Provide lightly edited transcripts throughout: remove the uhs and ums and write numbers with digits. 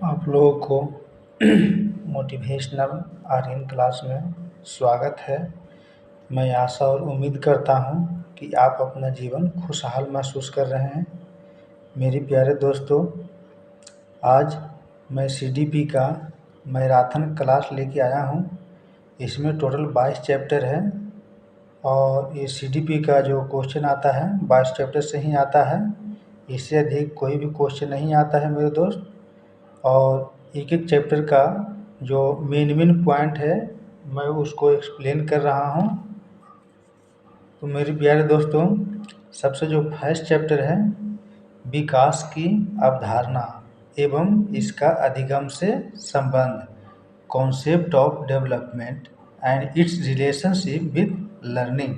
आप लोगों को मोटिवेशनल आर्यन क्लास में स्वागत है। मैं आशा और उम्मीद करता हूँ कि आप अपना जीवन खुशहाल महसूस कर रहे हैं। मेरे प्यारे दोस्तों, आज मैं CDP का मैराथन क्लास लेके आया हूँ। इसमें टोटल 22 चैप्टर है और ये CDP का जो क्वेश्चन आता है 22 चैप्टर से ही आता है। इससे अधिक कोई भी क्वेश्चन नहीं आता है मेरे दोस्त। और एक एक चैप्टर का जो मेन पॉइंट है मैं उसको एक्सप्लेन कर रहा हूँ। तो मेरे प्यारे दोस्तों, सबसे जो फर्स्ट चैप्टर है, विकास की अवधारणा एवं इसका अधिगम से संबंध, concept of development and it's relationship with learning.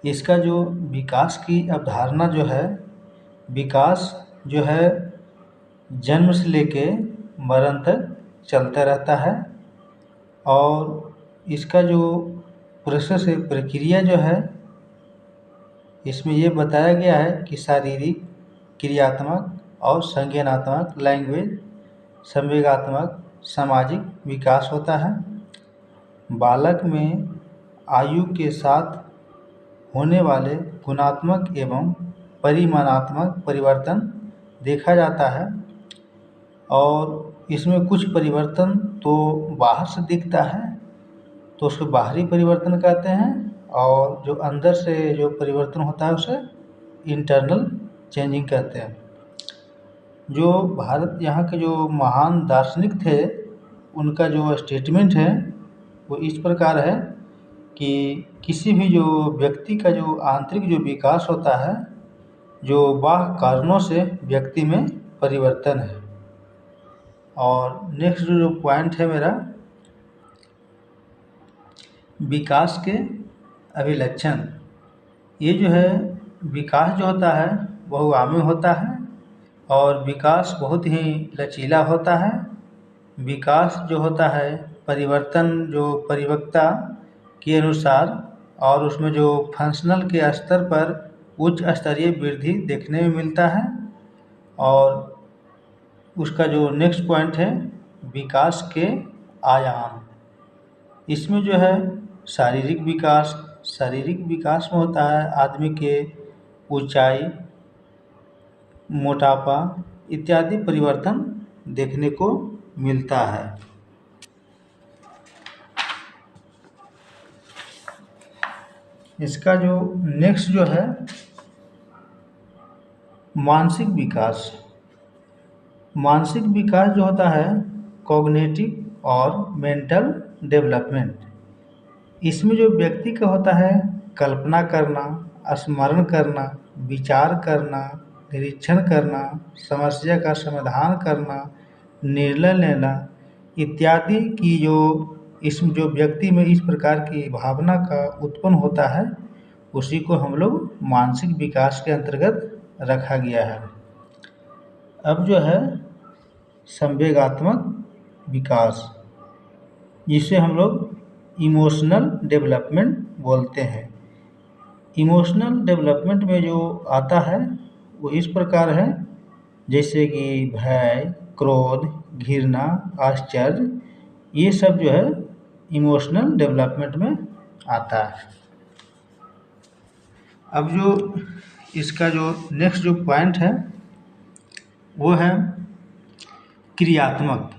इसका जो विकास की अवधारणा जो है, विकास जो है जन्म से लेके मरण तक चलता रहता है और इसका जो प्रोसेस है, प्रक्रिया जो है, इसमें ये बताया गया है कि शारीरिक, क्रियात्मक और संज्ञानात्मक, लैंग्वेज, संवेगात्मक, सामाजिक विकास होता है। बालक में आयु के साथ होने वाले गुणात्मक एवं परिमाणात्मक परिवर्तन देखा जाता है और इसमें कुछ परिवर्तन तो बाहर से दिखता है तो उसको बाहरी परिवर्तन कहते हैं और जो अंदर से जो परिवर्तन होता है उसे इंटरनल चेंजिंग कहते हैं। जो भारत यहाँ के जो महान दार्शनिक थे उनका जो स्टेटमेंट है वो इस प्रकार है कि किसी भी जो व्यक्ति का जो आंतरिक जो विकास होता है, जो बाह्य कारणों से व्यक्ति में परिवर्तन है। और नेक्स्ट जो पॉइंट है मेरा, विकास के अभिलक्षण। ये जो है विकास जो होता है बहुआयामी होता है और विकास बहुत ही लचीला होता है। विकास जो होता है परिवर्तन जो परिपक्वता के अनुसार और उसमें जो फंक्शनल के स्तर पर उच्च स्तरीय वृद्धि देखने में मिलता है। और उसका जो नेक्स्ट पॉइंट है विकास के आयाम। इसमें जो है शारीरिक विकास में होता है आदमी के ऊंचाई, मोटापा इत्यादि परिवर्तन देखने को मिलता है। इसका जो नेक्स्ट जो है मानसिक विकास। मानसिक विकास जो होता है कॉग्निटिव और मेंटल डेवलपमेंट। इसमें जो व्यक्ति का होता है कल्पना करना, स्मरण करना, विचार करना, निरीक्षण करना, समस्या का समाधान करना, निर्णय लेना इत्यादि की जो इसमें जो व्यक्ति में इस प्रकार की भावना का उत्पन्न होता है उसी को हम लोग मानसिक विकास के अंतर्गत रखा गया है। अब जो है संवेगात्मक विकास, जिसे हम लोग इमोशनल डेवलपमेंट बोलते हैं। इमोशनल डेवलपमेंट में जो आता है वो इस प्रकार है, जैसे कि भय, क्रोध, घृणा, आश्चर्य, ये सब जो है इमोशनल डेवलपमेंट में आता है। अब जो इसका जो नेक्स्ट जो पॉइंट है वो है क्रियात्मक,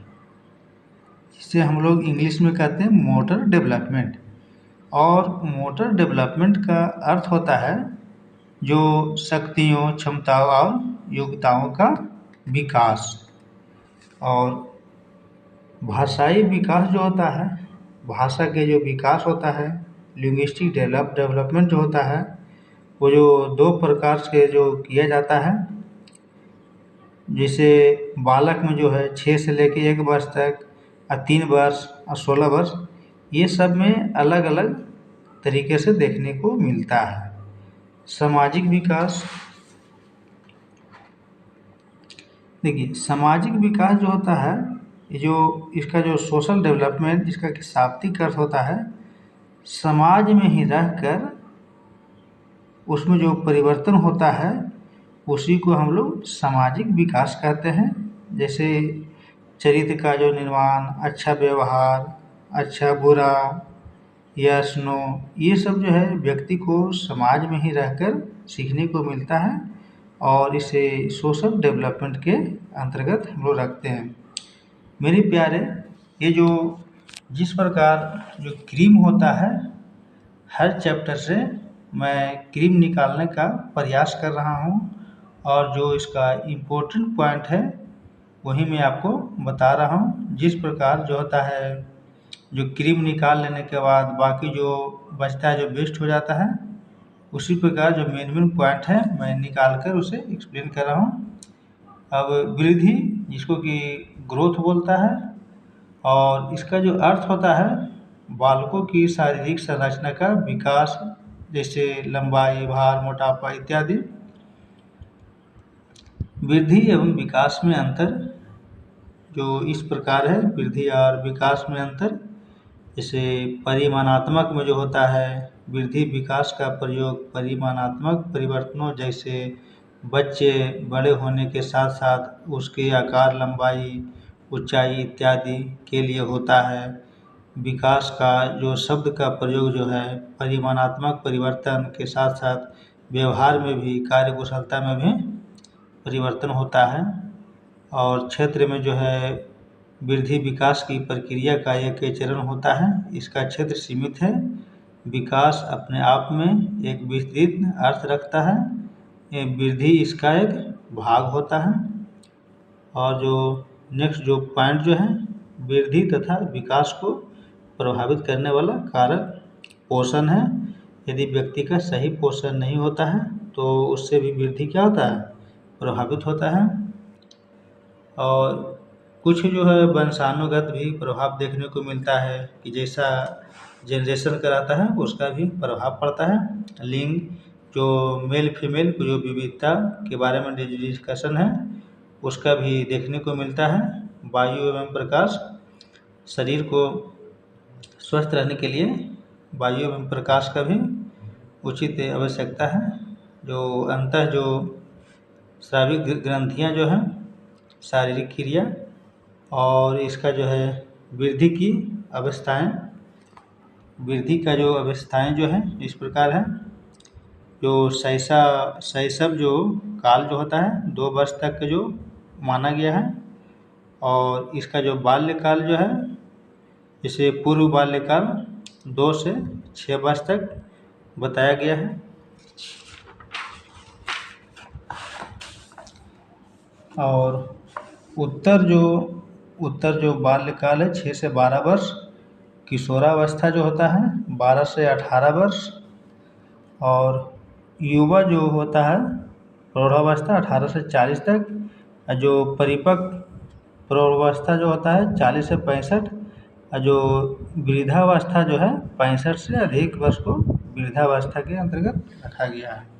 जिसे हम लोग इंग्लिश में कहते हैं मोटर डेवलपमेंट। और मोटर डेवलपमेंट का अर्थ होता है जो शक्तियों, क्षमताओं और योग्यताओं का विकास। और भाषाई विकास जो होता है, भाषा के जो विकास होता है, लिंग्विस्टिक डेवलपमेंट जो होता है, वो जो 2 प्रकार से जो किया जाता है। जैसे बालक में जो है 6 से लेके 1 वर्ष तक, 3 वर्ष और 16 वर्ष, ये सब में अलग अलग तरीके से देखने को मिलता है। सामाजिक विकास, देखिए सामाजिक विकास जो होता है, जो इसका जो सोशल डेवलपमेंट, जिसका कि शाब्दिक अर्थ होता है समाज में ही रहकर उसमें जो परिवर्तन होता है उसी को हम लोग सामाजिक विकास कहते हैं। जैसे चरित्र का जो निर्माण, अच्छा व्यवहार, अच्छा बुरा, यस नो, ये सब जो है व्यक्ति को समाज में ही रहकर सीखने को मिलता है और इसे सोशल डेवलपमेंट के अंतर्गत हम लोग रखते हैं। मेरे प्यारे, ये जो जिस प्रकार जो क्रीम होता है, हर चैप्टर से मैं क्रीम निकालने का प्रयास कर रहा हूँ और जो इसका इम्पोर्टेंट पॉइंट है वही मैं आपको बता रहा हूँ। जिस प्रकार जो होता है, जो क्रीम निकाल लेने के बाद बाकी जो बचता है, जो वेस्ट हो जाता है, उसी प्रकार जो मेन पॉइंट है मैं निकाल कर उसे एक्सप्लेन कर रहा हूँ। अब वृद्धि, जिसको कि ग्रोथ बोलता है, और इसका जो अर्थ होता है बालकों की शारीरिक संरचना का विकास, जैसे लंबाई, भार, मोटापा इत्यादि। वृद्धि एवं विकास में अंतर जो इस प्रकार है, वृद्धि और विकास में अंतर। जैसे परिमाणात्मक में जो होता है, वृद्धि विकास का प्रयोग परिमाणात्मक परिवर्तनों, जैसे बच्चे बड़े होने के साथ साथ उसके आकार, लंबाई, ऊंचाई इत्यादि के लिए होता है। विकास का जो शब्द का प्रयोग जो है, परिमाणात्मक परिवर्तन के साथ साथ व्यवहार में भी, कार्यकुशलता में भी परिवर्तन होता है। और क्षेत्र में जो है वृद्धि विकास की प्रक्रिया का एक चरण होता है, इसका क्षेत्र सीमित है। विकास अपने आप में एक विस्तृत अर्थ रखता है, वृद्धि इसका एक भाग होता है। और जो नेक्स्ट जो पॉइंट जो है, वृद्धि तथा विकास को प्रभावित करने वाला कारक पोषण है। यदि व्यक्ति का सही पोषण नहीं होता है तो उससे भी वृद्धि क्या होता है, प्रभावित होता है। और कुछ जो है वंशानुगत भी प्रभाव देखने को मिलता है कि जैसा जनरेशन कराता है उसका भी प्रभाव पड़ता है। लिंग, जो मेल फीमेल की जो विविधता के बारे में डिस्कशन है, उसका भी देखने को मिलता है। वायु एवं प्रकाश, शरीर को स्वस्थ रहने के लिए वायु एवं प्रकाश का भी उचित आवश्यकता है। जो अंतः जो स्राविक ग्रंथियाँ जो हैं, शारीरिक क्रिया, और इसका जो है वृद्धि की अवस्थाएं, वृद्धि का जो अवस्थाएं जो है इस प्रकार है। जो शैशव जो काल जो होता है 2 वर्ष तक का जो माना गया है, और इसका जो बाल्यकाल जो है, इसे पूर्व बाल्यकाल 2 से 6 वर्ष तक बताया गया है। और उत्तर जो बाल्यकाल है 6 से 12 वर्ष, किशोरावस्था जो होता है 12 से 18 वर्ष, और युवा जो होता है प्रौढ़ावस्था 18 से 40 तक, जो परिपक्व प्रौढ़ावस्था जो होता है 40 से 65, और जो वृद्धावस्था जो है 65 से अधिक वर्ष को वृद्धावस्था के अंतर्गत रखा गया है।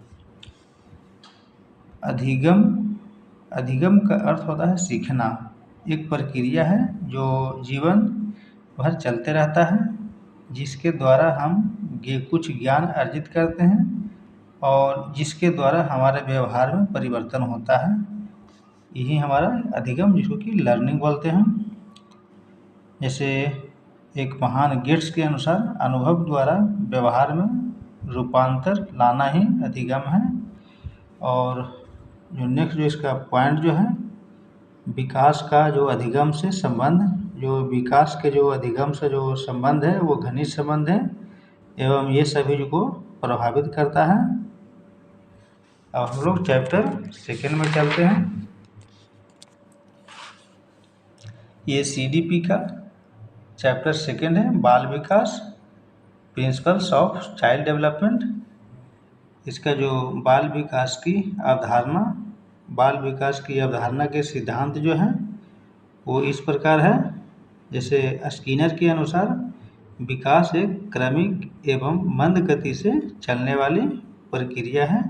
अधिगम का अर्थ होता है सीखना, एक प्रक्रिया है जो जीवन भर चलते रहता है, जिसके द्वारा हम कुछ ज्ञान अर्जित करते हैं और जिसके द्वारा हमारे व्यवहार में परिवर्तन होता है। यही हमारा अधिगम, जिसको कि लर्निंग बोलते हैं। जैसे एक महान गेट्स के अनुसार अनुभव द्वारा व्यवहार में रूपांतर लाना ही अधिगम है। और जो नेक्स्ट जो इसका पॉइंट जो है, विकास का जो अधिगम से संबंध, जो विकास के जो अधिगम से जो संबंध है वो घनिष्ठ संबंध है एवं ये सभी को प्रभावित करता है। अब हम लोग चैप्टर 2 में चलते हैं। ये CDP का चैप्टर 2 है, बाल विकास, प्रिंसिपल्स ऑफ चाइल्ड डेवलपमेंट। इसका जो बाल विकास की अवधारणा के सिद्धांत जो हैं वो इस प्रकार है। जैसे स्किनर के अनुसार विकास एक क्रमिक एवं मंद गति से चलने वाली प्रक्रिया है।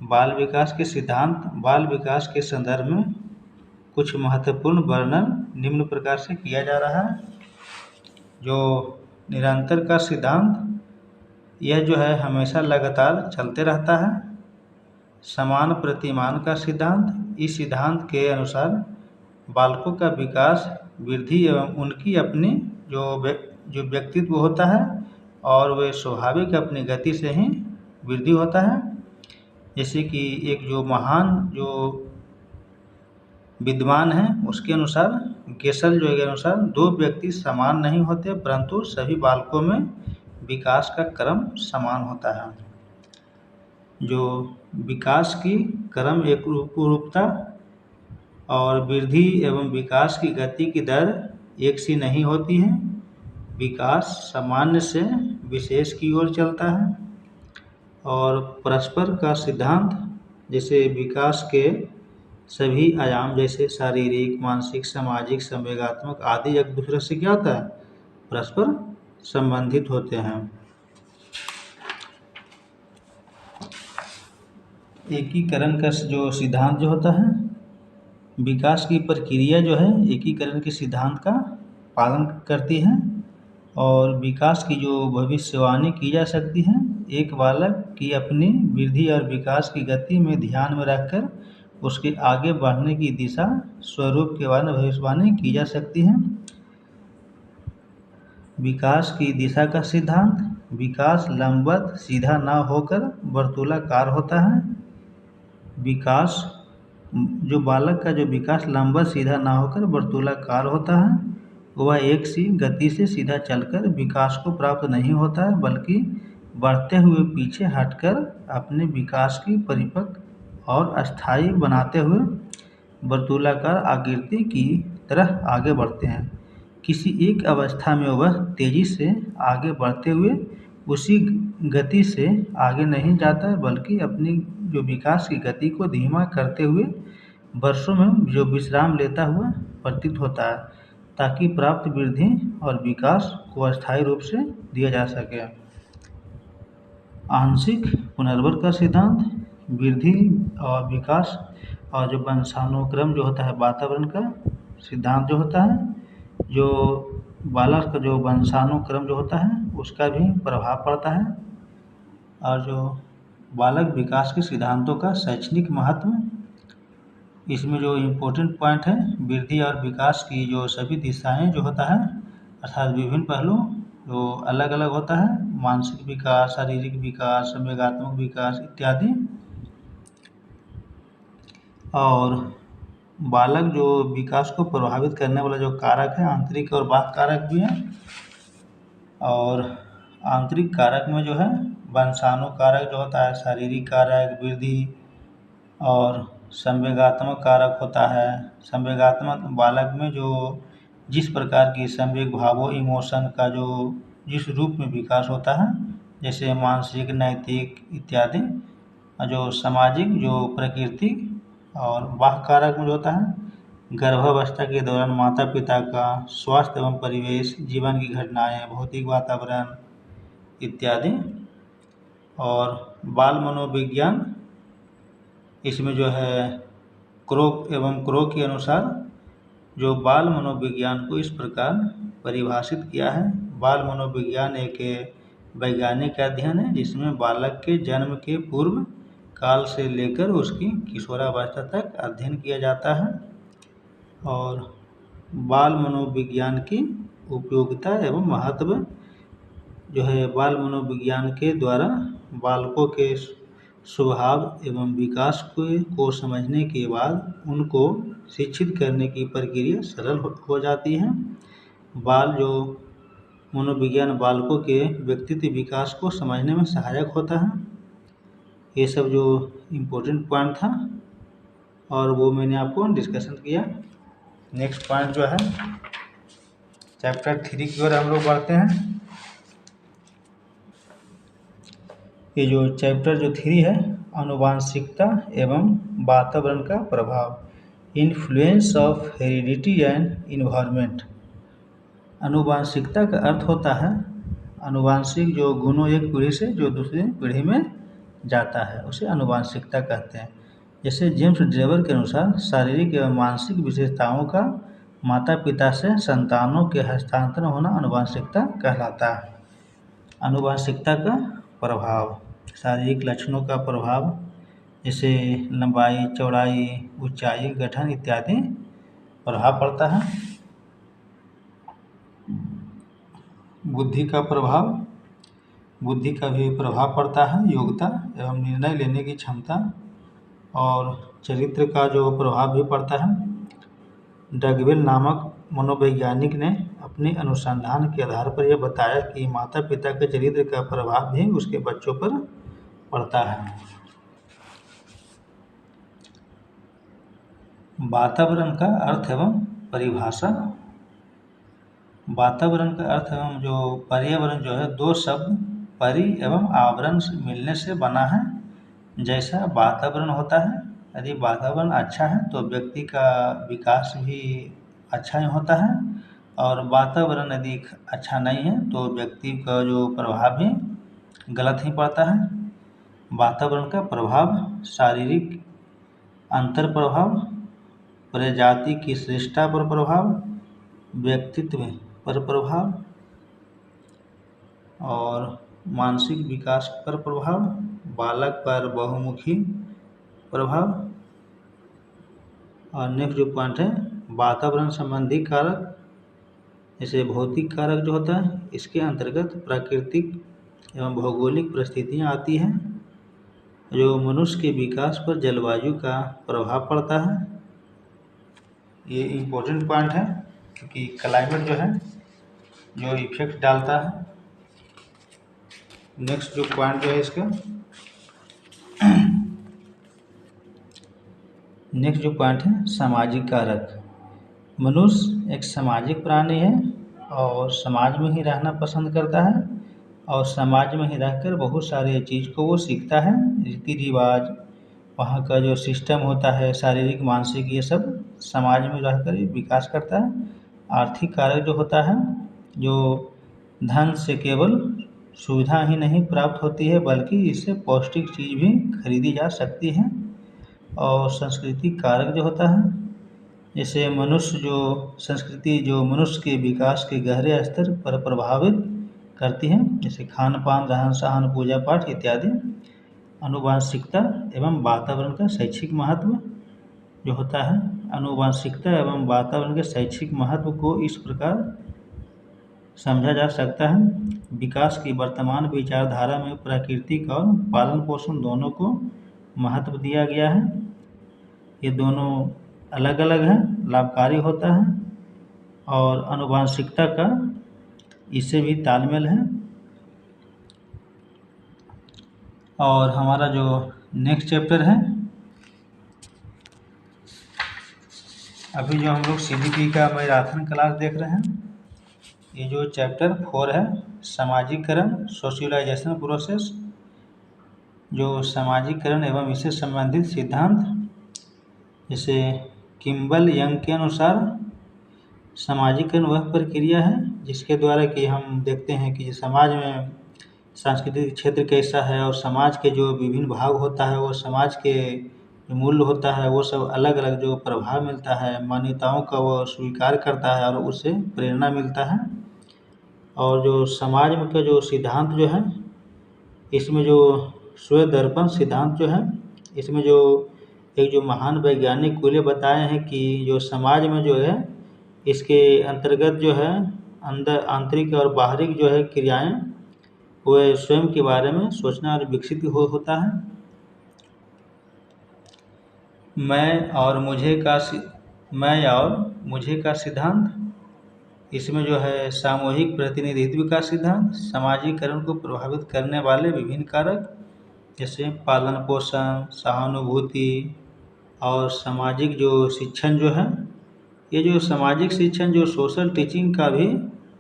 बाल विकास के सिद्धांत, बाल विकास के संदर्भ में कुछ महत्वपूर्ण वर्णन निम्न प्रकार से किया जा रहा है। जो निरंतर का सिद्धांत, यह जो है हमेशा लगातार चलते रहता है। समान प्रतिमान का सिद्धांत। इस सिद्धांत के अनुसार बालकों का विकास, वृद्धि एवं उनकी अपनी जो व्यक्तित्व होता है और वे स्वाभाविक अपनी गति से ही वृद्धि होता है। जैसे कि एक जो महान जो विद्वान है उसके अनुसार, गेसल जो के अनुसार, दो व्यक्ति समान नहीं होते परंतु सभी बालकों में विकास का क्रम समान होता है। जो विकास की क्रम एकरूपता और वृद्धि एवं विकास की गति की दर एक सी नहीं होती है। विकास सामान्य से विशेष की ओर चलता है। और परस्पर का सिद्धांत, जैसे विकास के सभी आयाम जैसे शारीरिक, मानसिक, सामाजिक, संवेगात्मक आदि एक दूसरे से क्या होता है, परस्पर संबंधित होते हैं। एकीकरण का जो सिद्धांत जो होता है, विकास की प्रक्रिया जो है एकीकरण के सिद्धांत का पालन करती है और विकास की जो भविष्यवाणी की जा सकती है, एक बालक की अपनी वृद्धि और विकास की गति में ध्यान में रखकर उसके आगे बढ़ने की दिशा, स्वरूप के बारे में भविष्यवाणी की जा सकती है। विकास की दिशा का सिद्धांत, विकास लंबवत सीधा न होकर वर्तुलाकार होता है। विकास जो बालक का जो विकास लंबवत सीधा ना होकर वर्तुलाकार होता है, वह एक सी गति से सीधा चलकर विकास को प्राप्त नहीं होता है, बल्कि बढ़ते हुए पीछे हटकर अपने विकास की परिपक्व और अस्थायी बनाते हुए वर्तुलाकार आकृति की तरह आगे बढ़ते हैं। किसी एक अवस्था में वह तेजी से आगे बढ़ते हुए उसी गति से आगे नहीं जाता है, बल्कि अपनी जो विकास की गति को धीमा करते हुए वर्षों में जो विश्राम लेता हुआ प्रतीत होता है, ताकि प्राप्त वृद्धि और विकास को अस्थायी रूप से दिया जा सके। आंशिक पुनर्वर्ग का सिद्धांत, वृद्धि और विकास और जो वंशानुक्रम जो होता है, वातावरण का सिद्धांत जो होता है, जो बालक का जो वंशानुक्रम जो होता है उसका भी प्रभाव पड़ता है। और जो बालक विकास के सिद्धांतों का शैक्षणिक महत्व, इसमें जो इम्पोर्टेंट पॉइंट है, वृद्धि और विकास की जो सभी दिशाएं जो होता है, अर्थात विभिन्न पहलू जो अलग अलग होता है, मानसिक विकास, शारीरिक विकास, संवेगात्मक विकास इत्यादि। और बालक जो विकास को प्रभावित करने वाला जो कारक है, आंतरिक और बाह्य कारक भी है। और आंतरिक कारक में जो है वंशाणु कारक जो होता है, शारीरिक कारक, वृद्धि और संवेगात्मक कारक होता है। संवेगात्मक बालक में जो जिस प्रकार की संवेग भावों, इमोशन का जो जिस रूप में विकास होता है, जैसे मानसिक, नैतिक इत्यादि। जो सामाजिक, जो प्राकृतिक और बाह्य कारक में जो होता है, गर्भावस्था के दौरान माता पिता का स्वास्थ्य एवं परिवेश, जीवन की घटनाएं, भौतिक वातावरण इत्यादि। और बाल मनोविज्ञान, इसमें जो है क्रो के अनुसार जो बाल मनोविज्ञान को इस प्रकार परिभाषित किया है। बाल मनोविज्ञान एक वैज्ञानिक अध्ययन है जिसमें बालक के जन्म के पूर्व काल से लेकर उसकी किशोरावस्था तक अध्ययन किया जाता है। और बाल मनोविज्ञान की उपयोगिता एवं महत्व जो है, बाल मनोविज्ञान के द्वारा बालकों के स्वभाव एवं विकास को समझने के बाद उनको शिक्षित करने की प्रक्रिया सरल हो जाती है। बाल जो मनोविज्ञान बालकों के व्यक्तित्व विकास को समझने में सहायक होता है। ये सब जो इम्पोर्टेंट पॉइंट था और वो मैंने आपको डिस्कशन किया। नेक्स्ट पॉइंट जो है चैप्टर 3 की ओर हम लोग बढ़ते हैं। ये जो चैप्टर जो 3 है, आनुवांशिकता एवं वातावरण का प्रभाव, influence of heredity and environment. आनुवांशिकता का अर्थ होता है आनुवांशिक जो गुणों एक पीढ़ी से जो दूसरी पीढ़ी में जाता है, उसे आनुवांशिकता कहते हैं। जैसे जेम्स ड्रेवर के अनुसार शारीरिक एवं मानसिक विशेषताओं का माता पिता से संतानों के हस्तांतरण होना आनुवांशिकता कहलाता है। आनुवांशिकता का प्रभाव, शारीरिक लक्षणों का प्रभाव, जैसे लंबाई, चौड़ाई, ऊंचाई, गठन इत्यादि प्रभाव पड़ता है। बुद्धि का प्रभाव, बुद्धि का भी प्रभाव पड़ता है। योग्यता एवं निर्णय लेने की क्षमता और चरित्र का जो प्रभाव भी पड़ता है। डगविल नामक मनोवैज्ञानिक ने अपने अनुसंधान के आधार पर यह बताया कि माता पिता के चरित्र का प्रभाव भी उसके बच्चों पर पड़ता है। वातावरण का अर्थ एवं परिभाषा। वातावरण का अर्थ एवं जो पर्यावरण जो है, दो शब्द परि एवं आवरण से मिलने से बना है। जैसा वातावरण होता है, यदि वातावरण अच्छा है तो व्यक्ति का विकास भी अच्छा ही होता है, और वातावरण यदि अच्छा नहीं है तो व्यक्ति का जो प्रभाव भी गलत ही पड़ता है। वातावरण का प्रभाव शारीरिक अंतर प्रभाव, प्रजाति की श्रेष्ठता पर प्रभाव, व्यक्तित्व पर प्रभाव और मानसिक विकास पर प्रभाव, बालक पर बहुमुखी प्रभाव। और नेक्स्ट जो पॉइंट है, वातावरण संबंधी कारक, जैसे भौतिक कारक जो होता है, इसके अंतर्गत प्राकृतिक एवं भौगोलिक परिस्थितियाँ आती हैं जो मनुष्य के विकास पर जलवायु का प्रभाव पड़ता है। ये इम्पोर्टेंट पॉइंट है क्योंकि क्लाइमेट जो है जो इफेक्ट डालता है। नेक्स्ट जो पॉइंट जो है इसका, नेक्स्ट जो पॉइंट है सामाजिक कारक। मनुष्य एक सामाजिक प्राणी है और समाज में ही रहना पसंद करता है, और समाज में ही रहकर बहुत सारे चीज़ को वो सीखता है। रीति रिवाज, वहाँ का जो सिस्टम होता है, शारीरिक मानसिक, ये सब समाज में रहकर ही विकास करता है। आर्थिक कारक जो होता है, जो धन से केवल सुविधा ही नहीं प्राप्त होती है बल्कि इससे पौष्टिक चीज़ भी खरीदी जा सकती है। और सांस्कृतिक कारक जो होता है, जैसे मनुष्य जो संस्कृति जो मनुष्य के विकास के गहरे स्तर पर प्रभावित करती है, जैसे खान पान, रहन सहन, पूजा पाठ इत्यादि। आनुवंशिकता एवं वातावरण का शैक्षिक महत्व जो होता है, आनुवंशिकता एवं वातावरण के शैक्षिक महत्व को इस प्रकार समझा जा सकता है। विकास की वर्तमान विचारधारा में प्राकृतिक और पालन पोषण दोनों को महत्व दिया गया है। ये दोनों अलग अलग हैं, लाभकारी होता है, और आनुवंशिकता का इससे भी तालमेल है। और हमारा जो नेक्स्ट चैप्टर है, अभी जो हम लोग CBT का मैराथन क्लास देख रहे हैं, ये जो चैप्टर 4 है, सामाजिकरण, सोशलाइजेशन प्रोसेस, जो सामाजिकरण एवं इससे संबंधित सिद्धांत, जैसे किम्बल यंग के अनुसार सामाजिकरण वह प्रक्रिया है जिसके द्वारा कि हम देखते हैं कि समाज में सांस्कृतिक क्षेत्र कैसा है और समाज के जो विभिन्न भाग होता है, वो समाज के मूल्य होता है, वो सब अलग अलग जो प्रभाव मिलता है, मान्यताओं का वो स्वीकार करता है और उससे प्रेरणा मिलता है। और जो समाज में का जो सिद्धांत जो है, इसमें जो स्वदर्पण सिद्धांत जो है, इसमें जो एक जो महान वैज्ञानिक कुले बताए हैं कि जो समाज में जो है, इसके अंतर्गत जो है अंदर आंतरिक और बाहरी जो है क्रियाएं, वह स्वयं के बारे में सोचना और विकसित होता है। मैं और मुझे का सिद्धांत, इसमें जो है सामूहिक प्रतिनिधित्व का सिद्धांत, सामाजिकरण को प्रभावित करने वाले विभिन्न कारक, जैसे पालन पोषण, सहानुभूति और सामाजिक जो शिक्षण जो है, ये जो सामाजिक शिक्षण जो सोशल टीचिंग का भी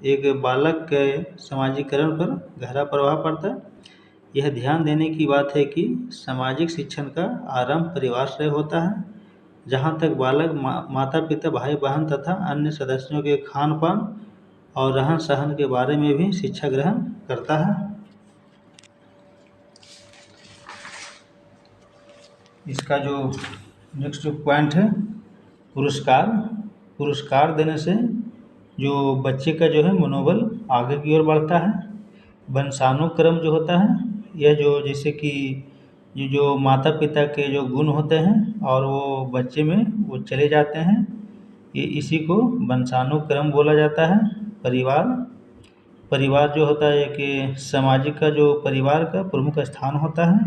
एक बालक के सामाजिकरण पर गहरा प्रभाव पड़ता है। यह ध्यान देने की बात है कि सामाजिक शिक्षण का आरंभ परिवार से होता है, जहाँ तक बालक माता पिता, भाई बहन तथा अन्य सदस्यों के खान पान और रहन सहन के बारे में भी शिक्षा ग्रहण करता है। इसका जो नेक्स्ट जो पॉइंट है, पुरस्कार देने से जो बच्चे का जो है मनोबल आगे की ओर बढ़ता है। वंशानुक्रम जो होता है, यह जो जैसे कि ये जो माता पिता के जो गुण होते हैं और वो बच्चे में वो चले जाते हैं, ये इसी को वंशानुक्रम बोला जाता है। परिवार जो होता है कि सामाजिक का जो परिवार का प्रमुख स्थान होता है।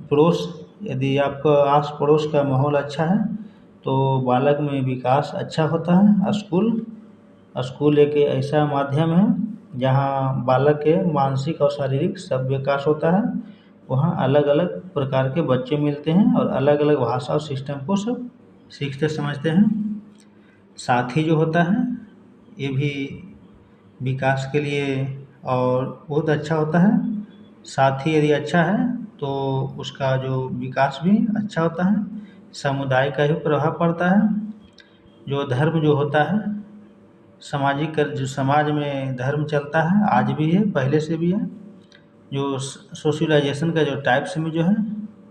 पड़ोस, यदि आपका आस पड़ोस का माहौल अच्छा है तो बालक में विकास अच्छा होता है। स्कूल एक ऐसा माध्यम है जहाँ बालक के मानसिक और शारीरिक सब विकास होता है। वहाँ अलग अलग प्रकार के बच्चे मिलते हैं और अलग अलग भाषा और सिस्टम को सब सीखते समझते हैं। साथी जो होता है ये भी विकास के लिए और बहुत अच्छा होता है। साथी यदि अच्छा है तो उसका जो विकास भी अच्छा होता है। समुदाय का भी प्रभाव पड़ता है। जो धर्म जो होता है, सामाजिक जो समाज में धर्म चलता है, आज भी है, पहले से भी है। जो सोशलाइजेशन का जो टाइप्स में जो है,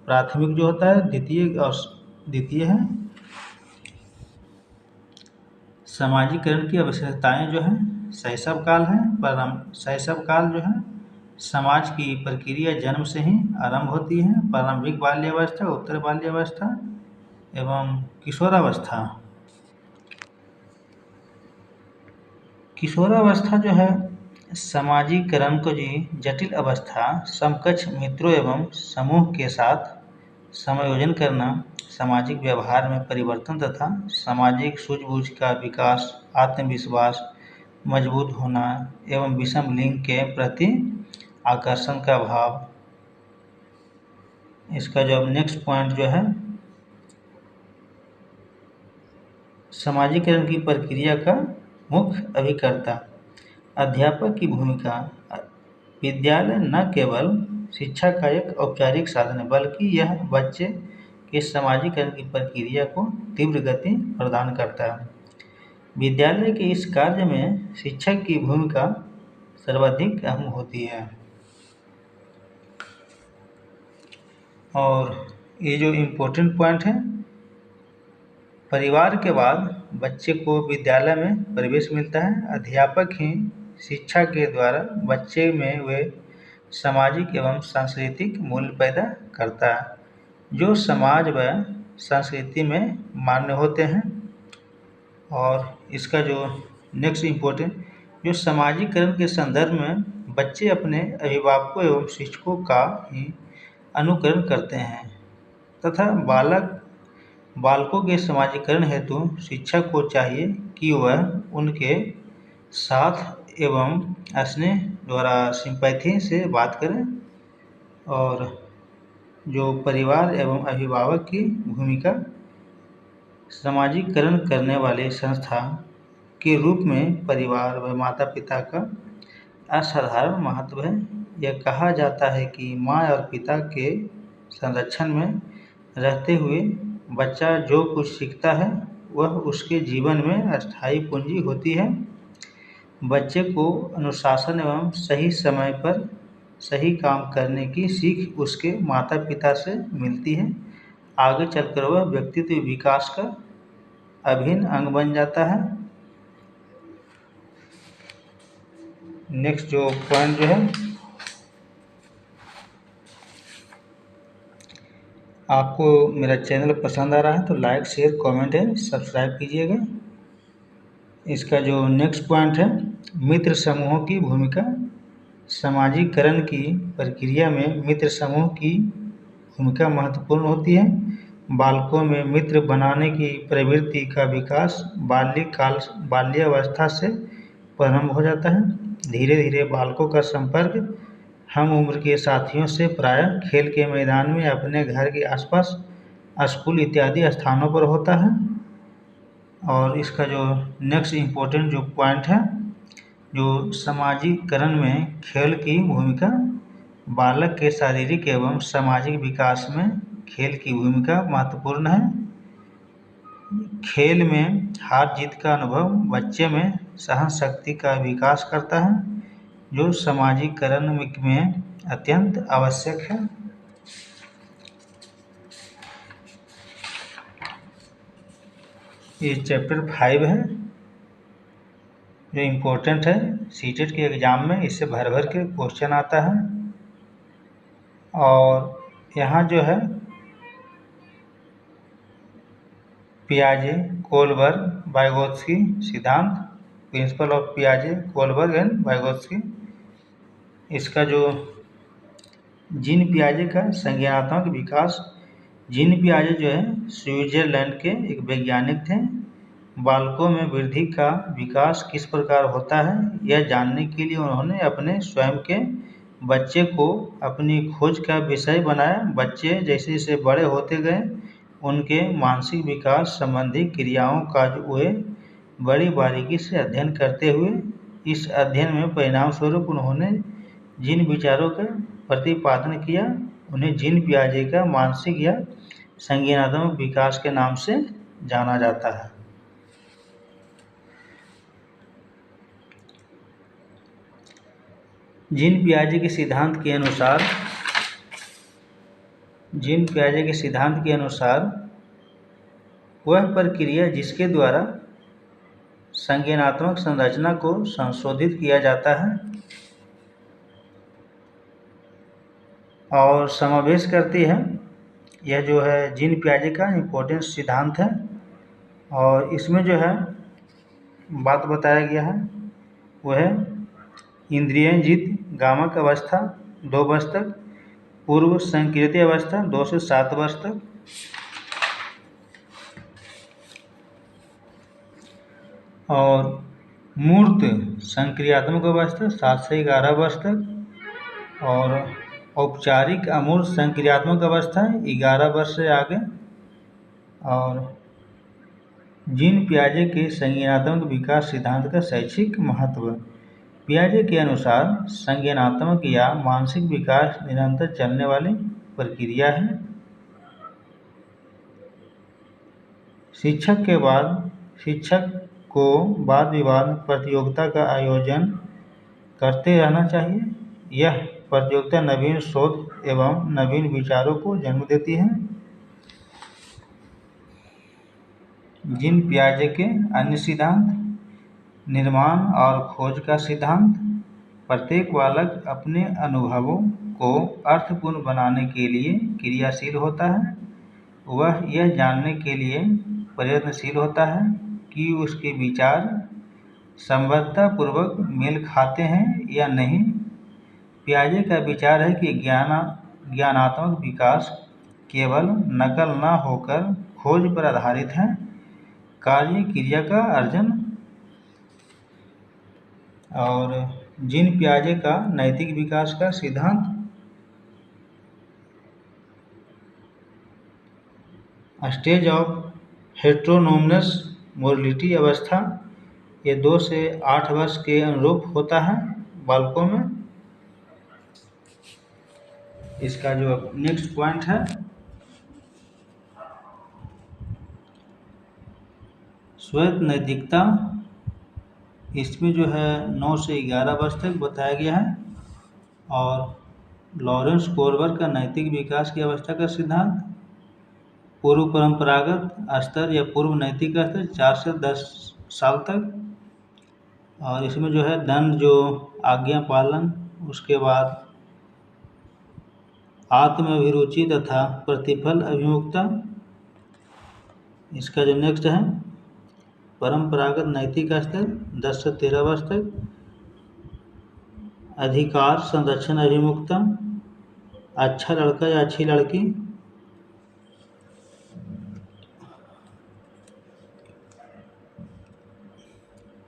प्राथमिक जो होता है, द्वितीय है। सामाजिकरण की आवश्यकताएं जो है, शैशव काल है। शैशव काल जो है समाज की प्रक्रिया जन्म से ही आरंभ होती है। प्रारंभिक बाल्यावस्था, उत्तर बाल्यावस्था एवं किशोरावस्था। किशोरावस्था जो है सामाजिकरण को जी जटिल अवस्था, समकक्ष मित्रों एवं समूह के साथ समायोजन करना, सामाजिक व्यवहार में परिवर्तन तथा सामाजिक सूझबूझ का विकास, आत्मविश्वास मजबूत होना एवं विषम लिंग के प्रति आकर्षण का भाव। इसका जो नेक्स्ट पॉइंट जो है सामाजिकरण की प्रक्रिया का मुख्य अभिकर्ता। अध्यापक की भूमिका। विद्यालय न केवल शिक्षा का एक औपचारिक साधन है बल्कि यह बच्चे के सामाजिकरण की प्रक्रिया को तीव्र गति प्रदान करता है। विद्यालय के इस कार्य में शिक्षक की भूमिका सर्वाधिक अहम होती है। और ये जो इम्पोर्टेंट पॉइंट है, परिवार के बाद बच्चे को विद्यालय में प्रवेश मिलता है। अध्यापक ही शिक्षा के द्वारा बच्चे में वे सामाजिक एवं सांस्कृतिक मूल्य पैदा करता है जो समाज व संस्कृति में मान्य होते हैं। और इसका जो नेक्स्ट इम्पोर्टेंट, जो सामाजिकरण के संदर्भ में बच्चे अपने अभिभावकों एवं शिक्षकों का ही अनुकरण करते हैं तथा बालकों के समाजीकरण हेतु शिक्षक को चाहिए कि वह उनके साथ एवं स्नेह द्वारा सिंपैथी से बात करें। और जो परिवार एवं अभिभावक की भूमिका, सामाजिकरण करने वाले संस्था के रूप में परिवार व माता पिता का असाधारण महत्व है। यह कहा जाता है कि माँ और पिता के संरक्षण में रहते हुए बच्चा जो कुछ सीखता है वह उसके जीवन में अस्थायी पूंजी होती है। बच्चे को अनुशासन एवं सही समय पर सही काम करने की सीख उसके माता पिता से मिलती है। आगे चलकर वह व्यक्तित्व विकास का अभिन्न अंग बन जाता है। नेक्स्ट जो पॉइंट जो है, आपको मेरा चैनल पसंद आ रहा है तो like share comment and subscribe कीजिएगा। इसका जो नेक्स्ट पॉइंट है, मित्र समूहों की भूमिका। सामाजिकरण की प्रक्रिया में मित्र समूह की भूमिका महत्वपूर्ण होती है। बालकों में मित्र बनाने की प्रवृत्ति का विकास बाल्यावस्था से प्रारंभ हो जाता है। धीरे धीरे बालकों का संपर्क हम उम्र के साथियों से प्रायः खेल के मैदान में, अपने घर के आसपास, स्कूल इत्यादि स्थानों पर होता है। और इसका जो नेक्स्ट इम्पोर्टेंट जो पॉइंट है, जो सामाजिकरण में खेल की भूमिका। बालक के शारीरिक एवं सामाजिक विकास में खेल की भूमिका महत्वपूर्ण है। खेल में हार जीत का अनुभव बच्चे में सहन शक्ति का विकास करता है जो सामाजिकरण में अत्यंत आवश्यक है। ये चैप्टर 5 है जो इम्पोर्टेंट है, सीटेट के एग्ज़ाम में इससे भर भर के क्वेश्चन आता है। और यहाँ जो है पियाजे, कोलबर्ग, वाइगोत्स्की सिद्धांत, प्रिंसिपल ऑफ पियाजे, कोलबर्ग एंड वाइगोत्स्की। इसका जो जीन पियाजे का संज्ञानात्मक विकास। जीन पियाजे जो है स्विट्जरलैंड के एक वैज्ञानिक थे। बालकों में वृद्धि का विकास किस प्रकार होता है यह जानने के लिए उन्होंने अपने स्वयं के बच्चे को अपनी खोज का विषय बनाया। बच्चे जैसे जैसे बड़े होते गए उनके मानसिक विकास संबंधी क्रियाओं का वे बड़ी बारीकी से अध्ययन करते हुए इस अध्ययन में परिणाम स्वरूप उन्होंने जिन विचारों का प्रतिपादन किया उन्हें जीन पियाजे का मानसिक या संज्ञानात्मक विकास के नाम से जाना जाता है। जीन पियाजे के सिद्धांत के अनुसार वह प्रक्रिया जिसके द्वारा संज्ञानात्मक संरचना को संशोधित किया जाता है और समावेश करती है। यह जो है जीन पियाजे का इम्पोर्टेंट सिद्धांत है और इसमें जो है बात बताया गया है वह है इंद्रियजित गामक अवस्था 2 वर्ष तक, पूर्व संकृति अवस्था 2 से 7 वर्ष तक, और मूर्त संक्रियात्मक अवस्था 7 से 11 वर्ष तक, और औपचारिक अमूर्त संक्रियात्मक अवस्था 11 वर्ष से आगे। और जीन पियाजे के संज्ञानात्मक विकास सिद्धांत का शैक्षिक महत्व। पियाजे के अनुसार संज्ञानात्मक या मानसिक विकास निरंतर चलने वाली प्रक्रिया है। शिक्षक को वाद विवाद प्रतियोगिता का आयोजन करते रहना चाहिए। यह प्रतियोगिता नवीन शोध एवं नवीन विचारों को जन्म देती है। जीन पियाजे के अन्य सिद्धांत। निर्माण और खोज का सिद्धांत। प्रत्येक बालक अपने अनुभवों को अर्थपूर्ण बनाने के लिए क्रियाशील होता है। वह यह जानने के लिए प्रयत्नशील होता है कि उसके विचार संबद्धतापूर्वक मेल खाते हैं या नहीं। पियाजे का विचार है कि ज्ञानात्मक विकास केवल नकल न होकर खोज पर आधारित है। कार्य क्रिया का अर्जन। और जीन पियाजे का नैतिक विकास का सिद्धांत। स्टेज ऑफ हेटेरोनोमस मोबिलिटी अवस्था ये 2 से 8 वर्ष के अनुरूप होता है बालकों में। इसका जो नेक्स्ट पॉइंट है स्वायत्त नैतिकता। इसमें जो है 9 से 11 वर्ष तक बताया गया है। और लॉरेंस कोरबर का नैतिक विकास की अवस्था का सिद्धांत। पूर्व परंपरागत स्तर या पूर्व नैतिक स्तर 4 से 10 साल तक। और इसमें जो है दंड जो आज्ञा पालन, उसके बाद आत्माभिरुचि तथा प्रतिफल अभिमुखता। इसका जो नेक्स्ट है परंपरागत नैतिक स्तर 10 से 13 वर्ष तक। अधिकार संरक्षण अभिमुखता। अच्छा लड़का या अच्छी लड़की।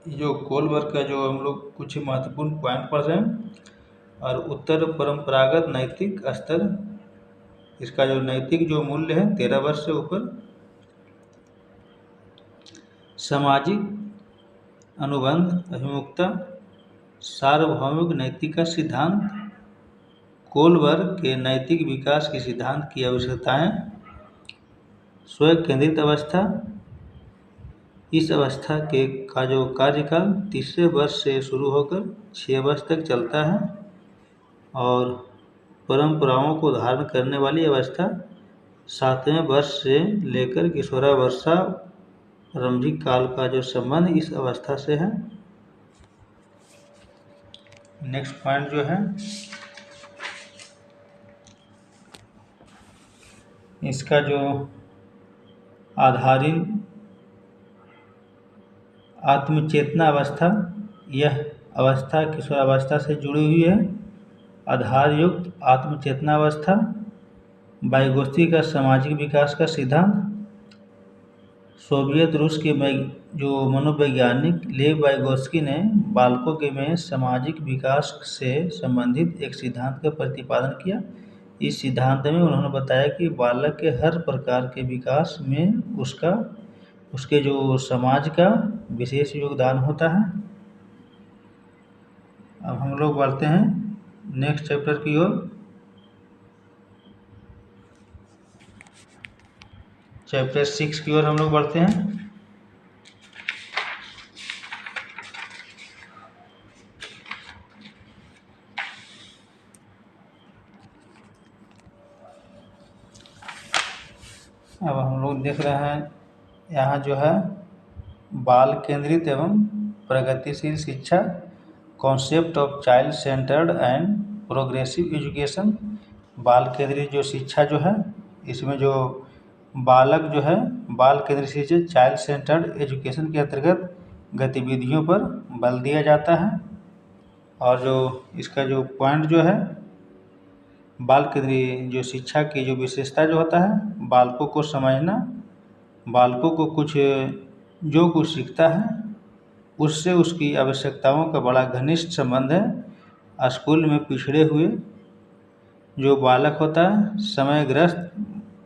जो कोलबर्ग का जो हम लोग कुछ महत्वपूर्ण पॉइंट पढ़ रहे हैं। और उत्तर परंपरागत नैतिक स्तर, इसका जो नैतिक जो मूल्य है 13 वर्ष से ऊपर। सामाजिक अनुबंध अभिमुखता। सार्वभौमिक नैतिक का सिद्धांत। कोलबर्ग के नैतिक विकास के सिद्धांत की आवश्यकताएं। स्वयं केंद्रित अवस्था। इस अवस्था का जो कार्यकाल तीसरे वर्ष से शुरू होकर 6 वर्ष तक चलता है। और परंपराओं को धारण करने वाली अवस्था 7वें वर्ष से लेकर किशोरावस्था प्रारंभिक काल का जो संबंध इस अवस्था से है। नेक्स्ट पॉइंट जो है इसका जो आधारित आत्मचेतना अवस्था, यह अवस्था किशोरावस्था से जुड़ी हुई है। आधारयुक्त आत्मचेतना अवस्था, वाइगोत्स्की का सामाजिक विकास का सिद्धांत। सोवियत रूस के जो मनोवैज्ञानिक लेव वाइगोत्स्की ने बालकों के में सामाजिक विकास से संबंधित एक सिद्धांत का प्रतिपादन किया। इस सिद्धांत में उन्होंने बताया कि बालक के हर प्रकार के विकास में उसके जो समाज का विशेष योगदान होता है। अब हम लोग बढ़ते हैं नेक्स्ट चैप्टर की ओर। चैप्टर 6 की ओर हम लोग बढ़ते हैं। अब हम लोग देख रहे हैं यहाँ जो है बाल केंद्रित एवं प्रगतिशील शिक्षा, concept of child centred and progressive education. बाल केंद्रित जो शिक्षा जो है, इसमें जो बालक जो है बाल केंद्रित शिक्षा चाइल्ड सेंटर्ड एजुकेशन के अंतर्गत गतिविधियों पर बल दिया जाता है। और जो इसका जो पॉइंट जो है, बाल केंद्रीय जो शिक्षा की जो विशेषता जो होता है, बालकों को समझना, बालकों को जो कुछ सीखता है उससे उसकी आवश्यकताओं का बड़ा घनिष्ठ संबंध है। स्कूल में पिछड़े हुए जो बालक होता है, समयग्रस्त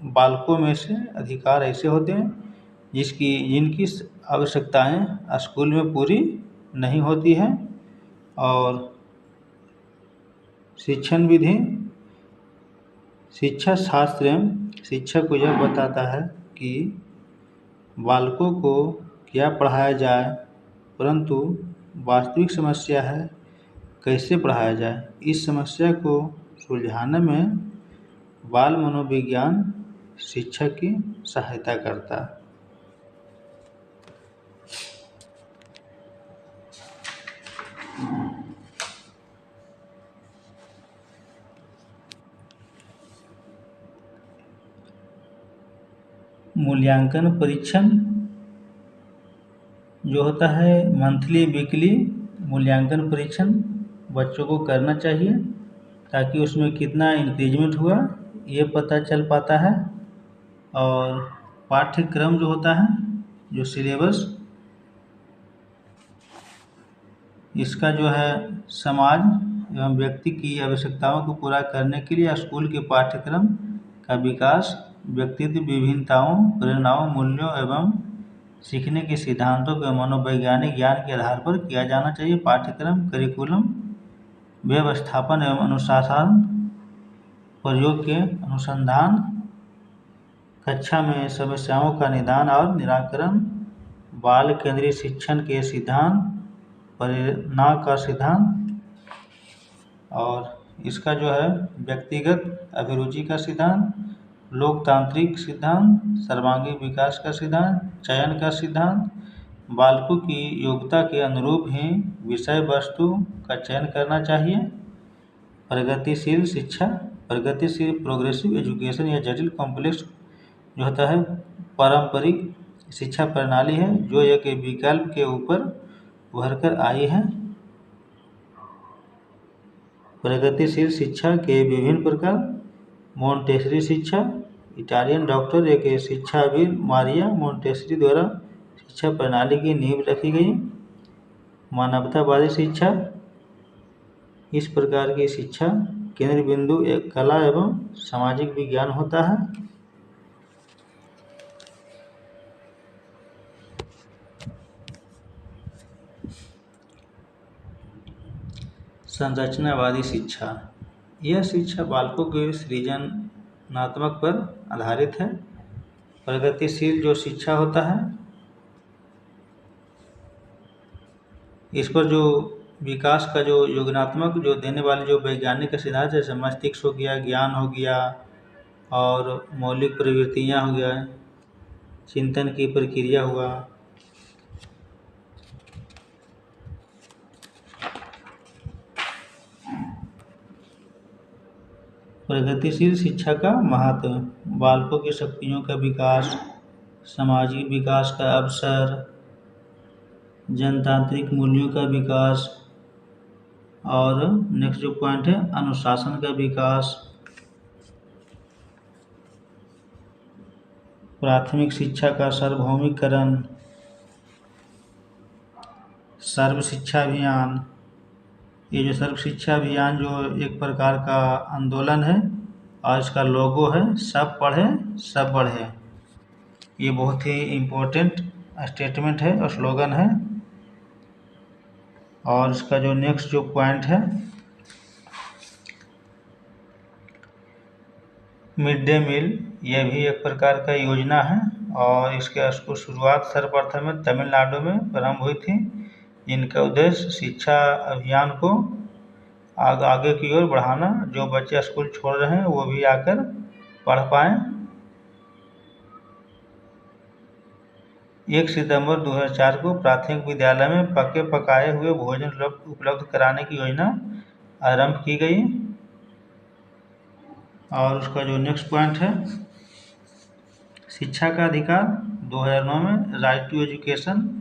बालकों में से अधिकार ऐसे होते हैं जिनकी आवश्यकताएं स्कूल में पूरी नहीं होती हैं। और शिक्षण विधि, शिक्षा शास्त्र एवं शिक्षा को यह बताता है कि बालकों को क्या पढ़ाया जाए, परंतु वास्तविक समस्या है कैसे पढ़ाया जाए। इस समस्या को सुलझाने में बाल मनोविज्ञान शिक्षा की सहायता करता है। मूल्यांकन परीक्षण जो होता है, मंथली वीकली मूल्यांकन परीक्षण बच्चों को करना चाहिए ताकि उसमें कितना इंक्रीजमेंट हुआ ये पता चल पाता है। और पाठ्यक्रम जो होता है, जो सिलेबस, इसका जो है समाज एवं व्यक्ति की आवश्यकताओं को पूरा करने के लिए स्कूल के पाठ्यक्रम का विकास व्यक्तित्व विभिन्नताओं, प्रेरणाओं, मूल्यों एवं सीखने के सिद्धांतों के मनोवैज्ञानिक ज्ञान के आधार पर किया जाना चाहिए। पाठ्यक्रम, करिकुलम, व्यवस्थापन एवं अनुशासन, प्रयोग के अनुसंधान, कक्षा में समस्याओं का निदान और निराकरण, बाल केंद्रीय शिक्षण के सिद्धांत, प्रेरणा का सिद्धांत, और इसका जो है व्यक्तिगत अभिरुचि का सिद्धांत, लोकतांत्रिक सिद्धांत, सर्वांगीण विकास का सिद्धांत, चयन का सिद्धांत, बालकों की योग्यता के अनुरूप ही विषय वस्तु का चयन करना चाहिए। प्रगतिशील शिक्षा, प्रगतिशील प्रोग्रेसिव एजुकेशन या जटिल कॉम्प्लेक्स जो होता है पारंपरिक शिक्षा प्रणाली है जो एक विकल्प के ऊपर उभर कर आई है। प्रगतिशील शिक्षा के विभिन्न प्रकार, मोंटेसरी शिक्षा, इटालियन डॉक्टर एक शिक्षाविद मारिया मोंटेसरी द्वारा शिक्षा प्रणाली की नींव रखी गई। मानवतावादी शिक्षा, इस प्रकार की शिक्षा केंद्र बिंदु एक कला एवं सामाजिक विज्ञान होता है। संरचनावादी शिक्षा, यह शिक्षा बालकों के सृजनात्मक पर आधारित है। प्रगतिशील जो शिक्षा होता है, इस पर जो विकास का जो योजनात्मक जो देने वाले जो वैज्ञानिक सिद्धांत जैसे मस्तिष्क हो गया, ज्ञान हो गया और मौलिक प्रवृत्तियाँ हो गया, चिंतन की प्रक्रिया हुआ, प्रगतिशील शिक्षा का महत्व, बालकों की शक्तियों का विकास, सामाजिक विकास का अवसर, जनतांत्रिक मूल्यों का विकास, और नेक्स्ट जो पॉइंट है अनुशासन का विकास, प्राथमिक शिक्षा का सार्वभौमिकरण, सर्व शिक्षा अभियान। ये जो सर्व शिक्षा अभियान जो एक प्रकार का आंदोलन है और इसका लोगो है सब पढ़े सब बढ़े। ये बहुत ही इम्पोर्टेंट स्टेटमेंट है और स्लोगन है। और इसका जो नेक्स्ट जो पॉइंट है मिड डे मील, यह भी एक प्रकार का योजना है और इसको शुरुआत सर्वप्रथम में तमिलनाडु में प्रारंभ हुई थी। इनका उद्देश्य शिक्षा अभियान को आगे की ओर बढ़ाना, जो बच्चे स्कूल छोड़ रहे हैं वो भी आकर पढ़ पाएँ। 1 सितंबर 2004 को प्राथमिक विद्यालय में पके पकाए हुए भोजन उपलब्ध कराने की योजना आरंभ की गई। और उसका जो नेक्स्ट पॉइंट है शिक्षा का अधिकार 2009 में, राइट टू एजुकेशन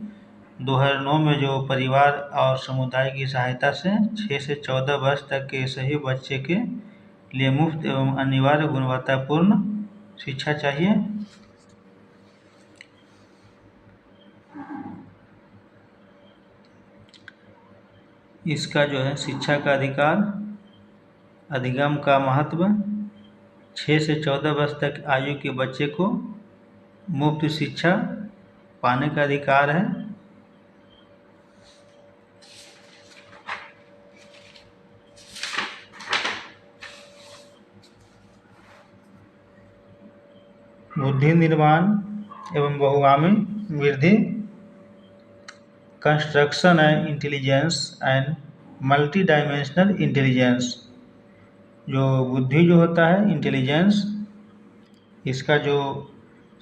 2009 में जो परिवार और समुदाय की सहायता से 6 से 14 वर्ष तक के सभी बच्चे के लिए मुफ्त एवं अनिवार्य गुणवत्तापूर्ण शिक्षा चाहिए। इसका जो है शिक्षा का अधिगम का महत्व, 6 से 14 वर्ष तक आयु के बच्चे को मुफ्त शिक्षा पाने का अधिकार है। बुद्धि निर्माण एवं बहुआयामी वृद्धि, construction and intelligence and multi dimensional intelligence. जो बुद्धि जो होता है इंटेलिजेंस, इसका जो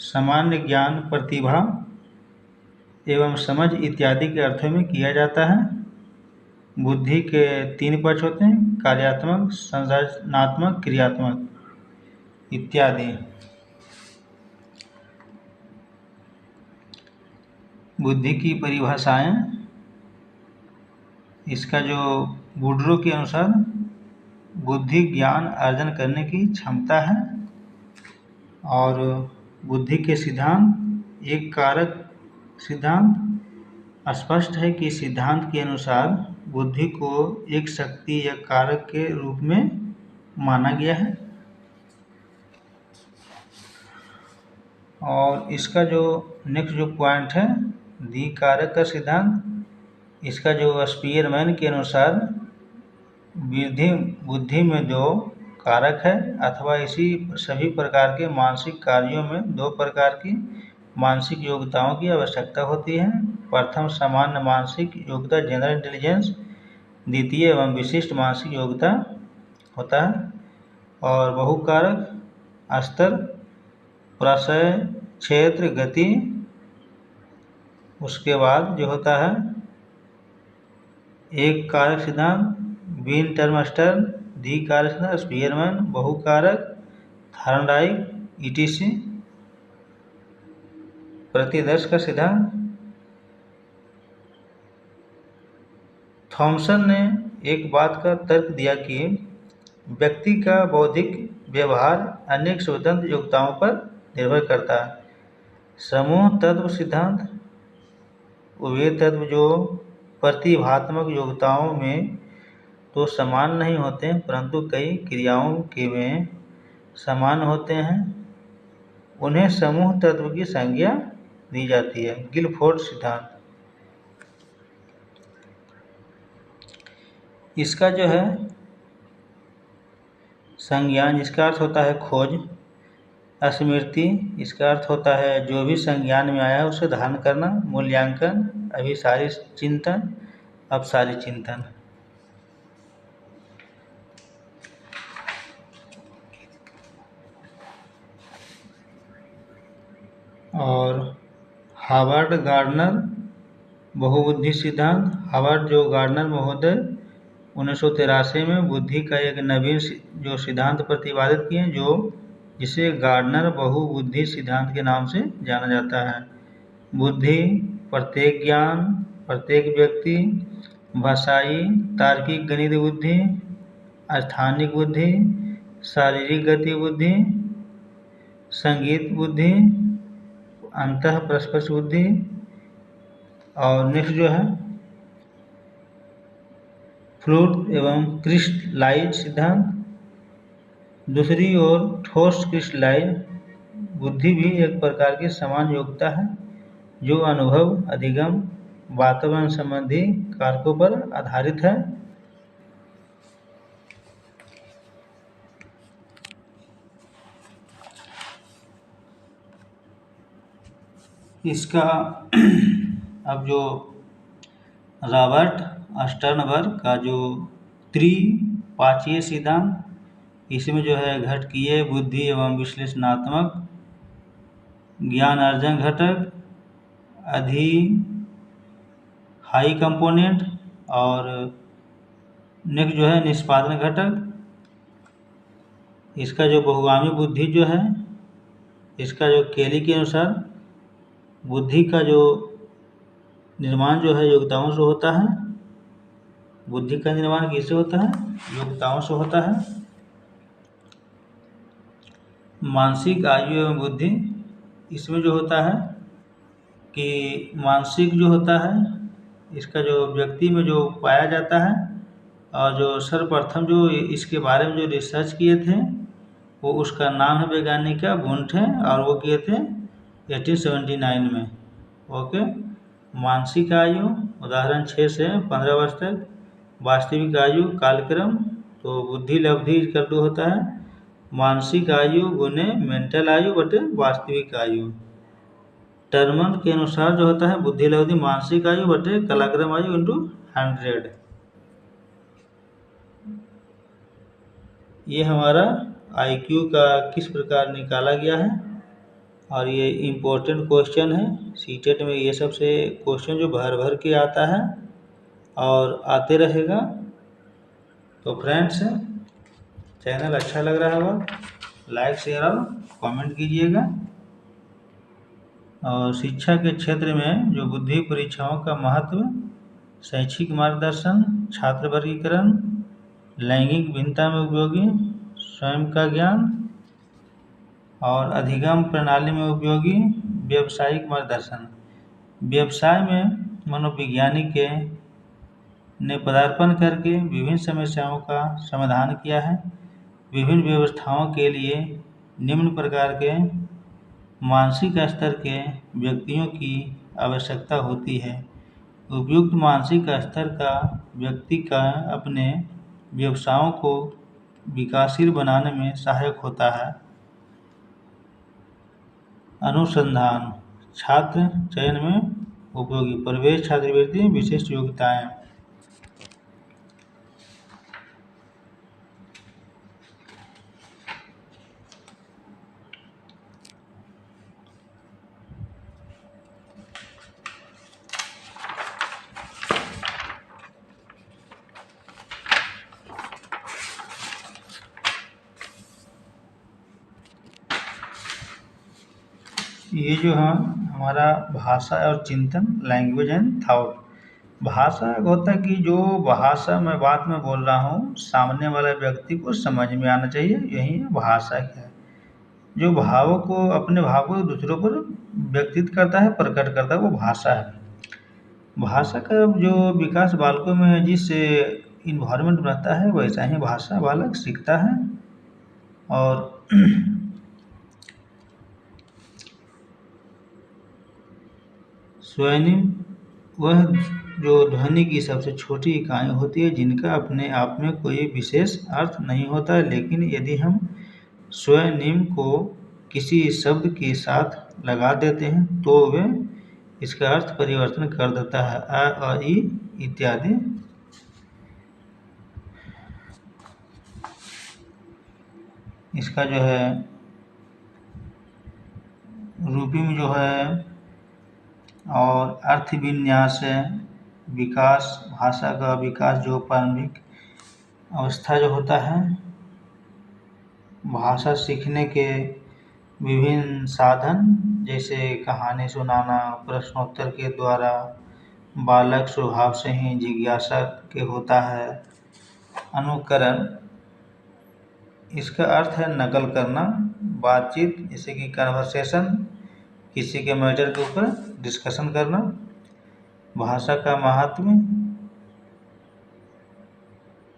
सामान्य ज्ञान, प्रतिभा एवं समझ इत्यादि के अर्थों में किया जाता है। बुद्धि के 3 पक्ष होते हैं, कार्यात्मक, संरचनात्मक, क्रियात्मक इत्यादि। बुद्धि की परिभाषाएं, इसका जो वुड्रो के अनुसार बुद्धि ज्ञान अर्जन करने की क्षमता है। और बुद्धि के सिद्धांत, एक कारक सिद्धांत, स्पष्ट है कि सिद्धांत के अनुसार बुद्धि को एक शक्ति या कारक के रूप में माना गया है। और इसका जो नेक्स्ट जो पॉइंट है द्विकारक का सिद्धांत, इसका जो स्पीयरमैन के अनुसार बुद्धि में 2 कारक है अथवा इसी सभी प्रकार के मानसिक कार्यों में 2 प्रकार की मानसिक योग्यताओं की आवश्यकता होती है। प्रथम सामान्य मानसिक योग्यता जनरल इंटेलिजेंस, द्वितीय एवं विशिष्ट मानसिक योग्यता होता है। और बहुकारक स्तर, प्रशय, क्षेत्र, गति। उसके बाद जो होता है एक कारक सिद्धांत, बीन टर्मस्टर, द्विकारक सिद्धांत स्पीयरमैन, बहुकारक थॉर्नडाइक, ईटीसी। प्रतिदर्श का सिद्धांत, थॉमसन ने एक बात का तर्क दिया कि व्यक्ति का बौद्धिक व्यवहार अनेक स्वतंत्र योग्यताओं पर निर्भर करता है। समूह तत्व सिद्धांत, वे तत्व जो प्रतिभात्मक योग्यताओं में तो समान नहीं होते परंतु कई क्रियाओं के में समान होते हैं, उन्हें समूह तत्व की संज्ञा दी जाती है। गिलफोर्ड सिद्धांत, इसका जो है संज्ञान, जिसका अर्थ होता है खोज। स्मृति, इसका अर्थ होता है जो भी संज्ञान में आया उसे धारण करना। मूल्यांकन, अभिसारी चिंतन, अपसारी चिंतन। और हार्वर्ड गार्डनर बहुबुद्धि सिद्धांत, हार्वर्ड जो गार्डनर महोदय 1983 में बुद्धि का एक नवीन जो सिद्धांत प्रतिपादित किए जो जिसे गार्डनर बहुबुद्धि सिद्धांत के नाम से जाना जाता है। बुद्धि प्रत्येक ज्ञान, प्रत्येक व्यक्ति, भाषाई तार्किक गणित बुद्धि, स्थानिक बुद्धि, शारीरिक गति बुद्धि, संगीत बुद्धि, अंतः प्रस्पर्श बुद्धि, और नेक्स्ट जो है फ्लूइड एवं क्रिस्टलाइज सिद्धांत। दूसरी ओर ठोस क्रिस्टलाइज बुद्धि भी एक प्रकार की समान योग्यता है जो अनुभव, अधिगम, वातावरण संबंधी कारकों पर आधारित है। इसका अब जो रॉबर्ट स्टर्नबर्ग का जो त्रिपाचीय सिद्धांत, इसमें जो है घटकीय बुद्धि एवं विश्लेषणात्मक ज्ञान अर्जन घटक, अधि हाई कंपोनेंट, और नेक्स्ट जो है निष्पादन घटक। इसका जो बहुगामी बुद्धि जो है, इसका जो केली के अनुसार बुद्धि का जो निर्माण जो है योग्यताओं से होता है। बुद्धि का निर्माण किससे होता है? योग्यताओं से होता है। मानसिक आयु एवं बुद्धि, इसमें जो होता है कि मानसिक जो होता है इसका जो व्यक्ति में जो पाया जाता है, और जो सर्वप्रथम जो इसके बारे में जो रिसर्च किए थे वो उसका नाम है वैज्ञानिक का वुंठ है, और वो किए थे 1879 में। ओके। मानसिक आयु उदाहरण 6 से 15 वर्ष तक। वास्तविक आयु कालक्रम, तो बुद्धि लब्धि इक्वल टू होता है मानसिक आयु गुने मेंटल आयु बटे वास्तविक आयु। टर्मन के अनुसार जो होता है बुद्धि लब्धि मानसिक आयु बटे कालक्रम आयु इंटू 100। ये हमारा IQ का किस प्रकार निकाला गया है, और ये इम्पोर्टेंट क्वेश्चन है। सीटेट में ये सबसे क्वेश्चन जो भर भर के आता है और आते रहेगा। तो फ्रेंड्स, चैनल अच्छा लग रहा होगा लाइक शेयर और कमेंट कीजिएगा। और शिक्षा के क्षेत्र में जो बुद्धि परीक्षाओं का महत्व, शैक्षिक मार्गदर्शन, छात्र वर्गीकरण, लैंगिक भिन्नता में उपयोगी, स्वयं का ज्ञान, और अधिगम प्रणाली में उपयोगी व्यावसायिक मार्गदर्शन। व्यवसाय में मनोवैज्ञानिक ने पदार्पण करके विभिन्न समस्याओं का समाधान किया है। विभिन्न व्यवस्थाओं के लिए निम्न प्रकार के मानसिक स्तर के व्यक्तियों की आवश्यकता होती है। उपयुक्त मानसिक स्तर का व्यक्ति का अपने व्यवसायों को विकासशील बनाने में सहायक होता है। अनुसंधान छात्र चयन में उपयोगी, प्रवेश छात्रवृत्ति, विशिष्ट योग्यताएं। ये जो है हमारा भाषा और चिंतन, लैंग्वेज एंड थॉट। भाषा होता है कि जो भाषा मैं बात में बोल रहा हूँ सामने वाले व्यक्ति को समझ में आना चाहिए, यही भाषा है। जो भावों को, अपने भाव को दूसरों पर व्यक्तित करता है, प्रकट करता है, वो भाषा है। भाषा का जो विकास बालकों में जिस इन्वायरमेंट रहता है वैसा ही भाषा बालक सीखता है। और स्वर्निम वह जो ध्वनि की सबसे छोटी इकाई होती है जिनका अपने आप में कोई विशेष अर्थ नहीं होता, लेकिन यदि हम स्वर्निम को किसी शब्द के साथ लगा देते हैं तो वे इसका अर्थ परिवर्तन कर देता है। अ, ई इत्यादि। इसका जो है रूपी में जो है और अर्थ विन्यास है। विकास, भाषा का विकास जो प्रारंभिक अवस्था जो होता है, भाषा सीखने के विभिन्न साधन जैसे कहानी सुनाना, प्रश्नोत्तर के द्वारा, बालक स्वभाव से ही जिज्ञासा के होता है। अनुकरण, इसका अर्थ है नकल करना, बातचीत जैसे कि कन्वर्सेशन, किसी के मैटर के ऊपर डिस्कशन करना। भाषा का महत्व,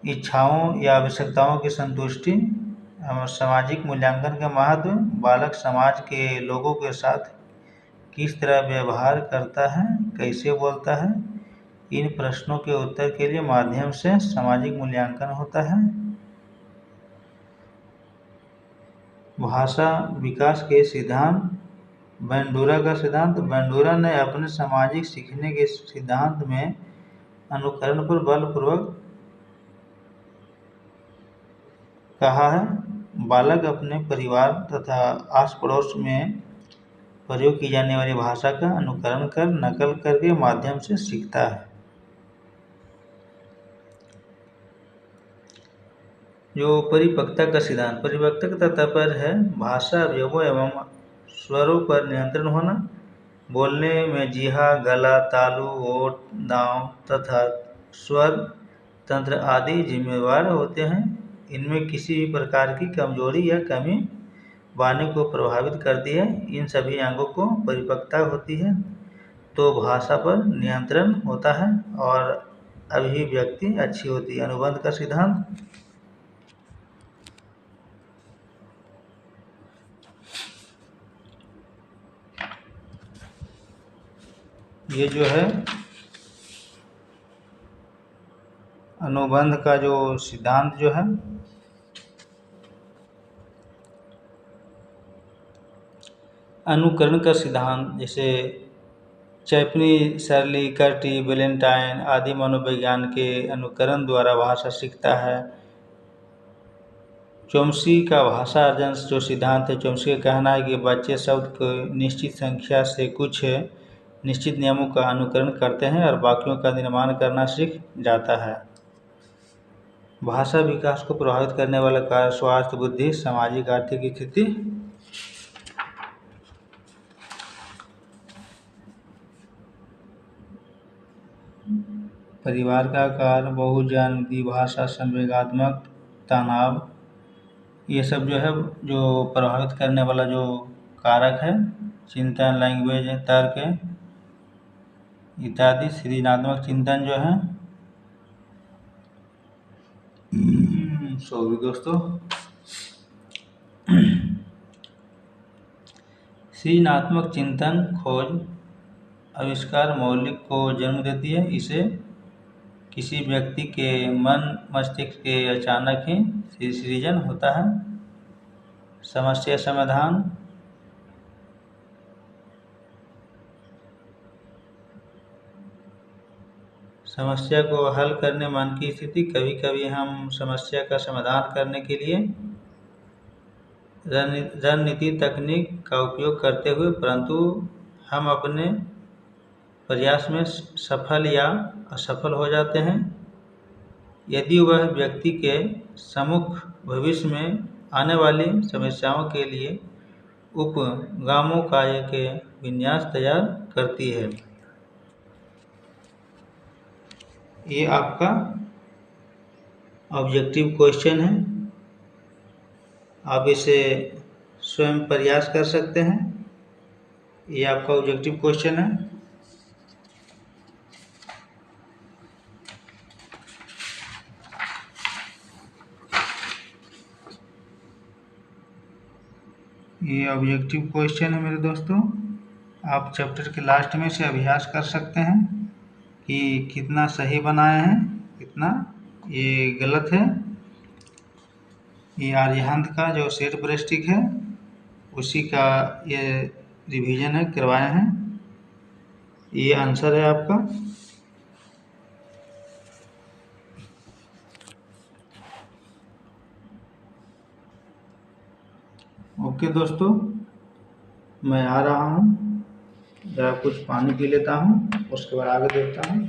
इच्छाओं या आवश्यकताओं की संतुष्टि और सामाजिक मूल्यांकन का महत्व, बालक समाज के लोगों के साथ किस तरह व्यवहार करता है, कैसे बोलता है, इन प्रश्नों के उत्तर के लिए माध्यम से सामाजिक मूल्यांकन होता है। भाषा विकास के सिद्धांत, बंडूरा का सिद्धांत। बंडूरा ने अपने सामाजिक सीखने के सिद्धांत में अनुकरण पर बलपूर्वक कहा है। बालक अपने परिवार तथा आस पड़ोस में प्रयोग की जाने वाली भाषा का अनुकरण कर नकल करके माध्यम से सीखता है। जो परिपक्वता का सिद्धांत, परिपक्वता का तात्पर्य है भाषा अवयवों एवं स्वरों पर नियंत्रण होना। बोलने में जीहा, गला, तालु, ओठ, दांव तथा स्वर तंत्र आदि जिम्मेवार होते हैं। इनमें किसी भी प्रकार की कमजोरी या कमी वाणी को प्रभावित करती है। इन सभी अंगों को परिपक्वता होती है तो भाषा पर नियंत्रण होता है और अभिव्यक्ति अच्छी होती है। अनुबंध का सिद्धांत, ये जो है अनुबंध का जो सिद्धांत जो है, अनुकरण का सिद्धांत जैसे चैपनी, सर्ली, कर्टी, वेलेंटाइन आदि मनोविज्ञान के अनुकरण द्वारा भाषा सीखता है। चोम्स्की का भाषा अर्जन जो सिद्धांत है, चोम्स्की का कहना है कि बच्चे शब्द को निश्चित संख्या से कुछ निश्चित नियमों का अनुकरण करते हैं और वाक्यों का निर्माण करना सीख जाता है। भाषा विकास को प्रभावित करने वाला कार्य स्वास्थ्य, बुद्धि, सामाजिक, आर्थिक स्थिति। परिवार का आकार, बहुजन, द्विभाषा, संवेगात्मक तनाव, ये सब जो है जो प्रभावित करने वाला जो कारक है। चिंतन, लैंग्वेज, तर्क इत्यादि। सृजनात्मक चिंतन जो है सॉरी दोस्तों, सृजनात्मक चिंतन, खोज, आविष्कार मौलिक को जन्म देती है। इसे किसी व्यक्ति के मन मस्तिष्क के अचानक ही सृजन होता है। समस्या समाधान, समस्या को हल करने मन की स्थिति। कभी कभी हम समस्या का समाधान करने के लिए रणनीति तकनीक का उपयोग करते हुए परंतु हम अपने प्रयास में सफल या असफल हो जाते हैं। यदि वह व्यक्ति के सम्मुख भविष्य में आने वाली समस्याओं के लिए उपगामों का एक विन्यास तैयार करती है। ये आपका ऑब्जेक्टिव क्वेश्चन है, आप इसे स्वयं प्रयास कर सकते हैं। ये आपका ऑब्जेक्टिव क्वेश्चन है। ये ऑब्जेक्टिव क्वेश्चन है मेरे दोस्तों। आप चैप्टर के लास्ट में से अभ्यास कर सकते हैं कि कितना सही बनाए हैं, कितना ये गलत है। ये आर्यहंत का जो सेट ब्रेस्टिक है उसी का ये रिवीजन है, करवाए हैं। ये आंसर है आपका। ओके दोस्तों, मैं आ रहा हूँ, जरा कुछ पानी पी लेता हूँ, उसके बाद आगे देखता हूँ।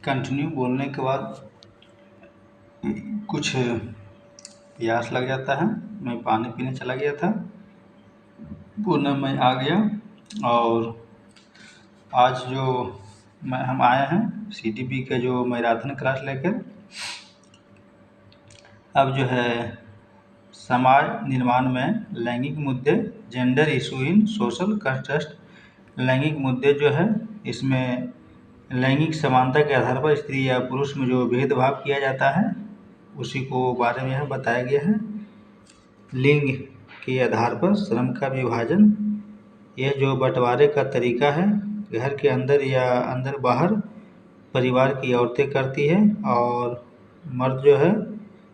कंटिन्यू बोलने के बाद कुछ प्यास लग जाता है। मैं पानी पीने चला गया था, पुनः मैं आ गया और आज जो हम आए हैं CTP का जो मैराथन क्लास लेकर। अब जो है समाज निर्माण में लैंगिक मुद्दे, gender issue in social context. लैंगिक मुद्दे जो है इसमें लैंगिक समानता के आधार पर स्त्री या पुरुष में जो भेदभाव किया जाता है उसी को बारे में यहाँ बताया गया है। लिंग के आधार पर श्रम का विभाजन, यह जो बंटवारे का तरीका है घर के अंदर या अंदर बाहर परिवार की औरतें करती है और मर्द जो है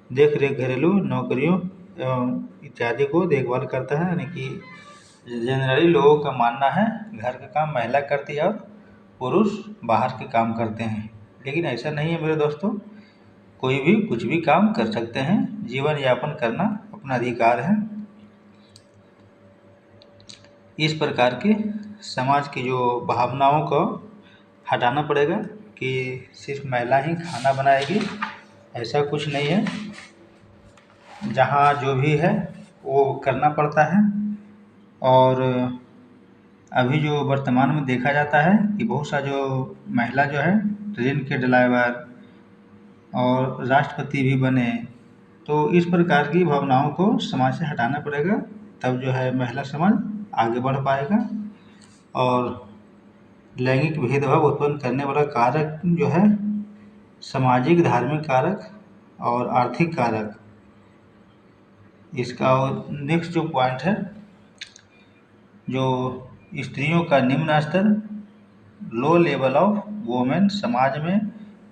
देख रेख, घरेलू नौकरियों एवं इत्यादि को देखभाल करता है। यानी कि जनरली लोगों का मानना है घर का काम महिला करती है और पुरुष बाहर के काम करते हैं, लेकिन ऐसा नहीं है मेरे दोस्तों। कोई भी कुछ भी काम कर सकते हैं, जीवन यापन करना अपना अधिकार है। इस प्रकार के समाज की जो भावनाओं को हटाना पड़ेगा कि सिर्फ महिला ही खाना बनाएगी, ऐसा कुछ नहीं है। जहाँ जो भी है वो करना पड़ता है। और अभी जो वर्तमान में देखा जाता है कि बहुत सा जो महिला जो है ट्रेन के ड्राइवर और राष्ट्रपति भी बने, तो इस प्रकार की भावनाओं को समाज से हटाना पड़ेगा, तब जो है महिला समाज आगे बढ़ पाएगा। और लैंगिक भेदभाव उत्पन्न करने वाला कारक जो है सामाजिक, धार्मिक कारक और आर्थिक कारक। इसका नेक्स्ट जो पॉइंट है, जो स्त्रियों का निम्न स्तर, लो लेवल ऑफ वोमेन। समाज में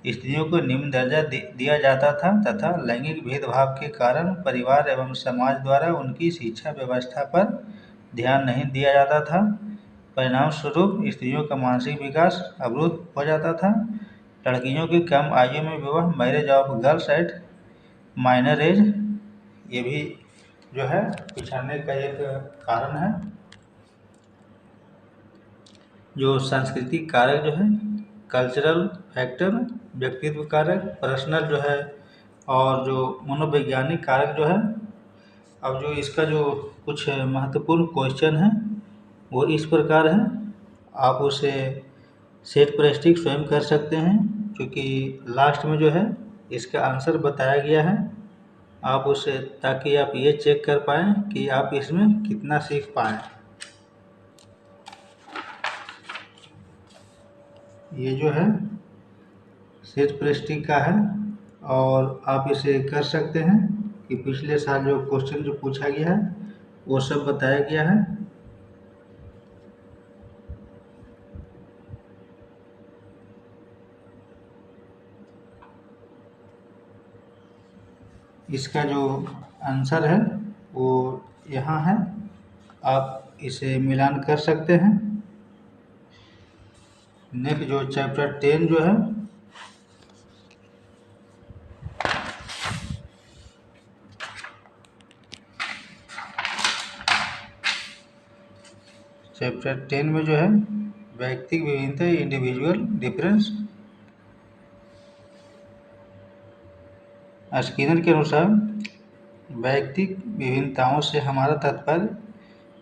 स्त्रियों को निम्न दर्जा दिया जाता था तथा लैंगिक भेदभाव के कारण परिवार एवं समाज द्वारा उनकी शिक्षा व्यवस्था पर ध्यान नहीं दिया जाता था। परिणाम स्वरूप स्त्रियों का मानसिक विकास अवरुद्ध हो जाता था। लड़कियों की कम आयु में विवाह, marriage of girls at minor age, ये भी जो है पिछड़ने का एक कारण है। जो सांस्कृतिक कारक जो है, कल्चरल फैक्टर, व्यक्तित्व कारक, पर्सनल जो है, और जो मनोवैज्ञानिक कारक जो है। अब जो इसका जो कुछ महत्वपूर्ण क्वेश्चन है वो इस प्रकार है, आप उसे सेट पर स्टिक स्वयं कर सकते हैं, क्योंकि लास्ट में जो है इसका आंसर बताया गया है। आप उसे, ताकि आप ये चेक कर पाएँ कि आप इसमें कितना सीख पाएँ। ये जो है सेट पर स्टिक का है और आप इसे कर सकते हैं कि पिछले साल जो क्वेश्चन जो पूछा गया है वो सब बताया गया है। इसका जो आंसर है वो यहाँ है, आप इसे मिलान कर सकते हैं। नेक्स्ट जो चैप्टर 10 जो है, चैप्टर 10 में जो है व्यक्तिगत विभिन्नता, इंडिविजुअल डिफरेंस। स्किनर के अनुसार व्यक्तिगत विभिन्नताओं से हमारा तात्पर्य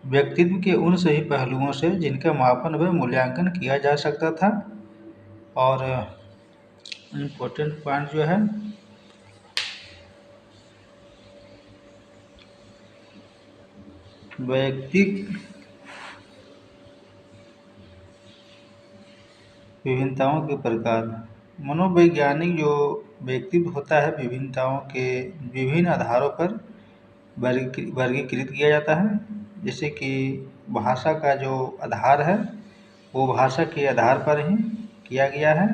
व्यक्तित्व के उन सभी पहलुओं से जिनका मापन व मूल्यांकन किया जा सकता था। और इम्पोर्टेंट पॉइंट जो है, व्यक्तिगत विभिन्नताओं के प्रकार। मनोवैज्ञानिक जो व्यक्तित्व होता है विभिन्नताओं के विभिन्न आधारों पर वर्गीकृत किया जाता है। जैसे कि भाषा का जो आधार है वो भाषा के आधार पर ही किया गया है,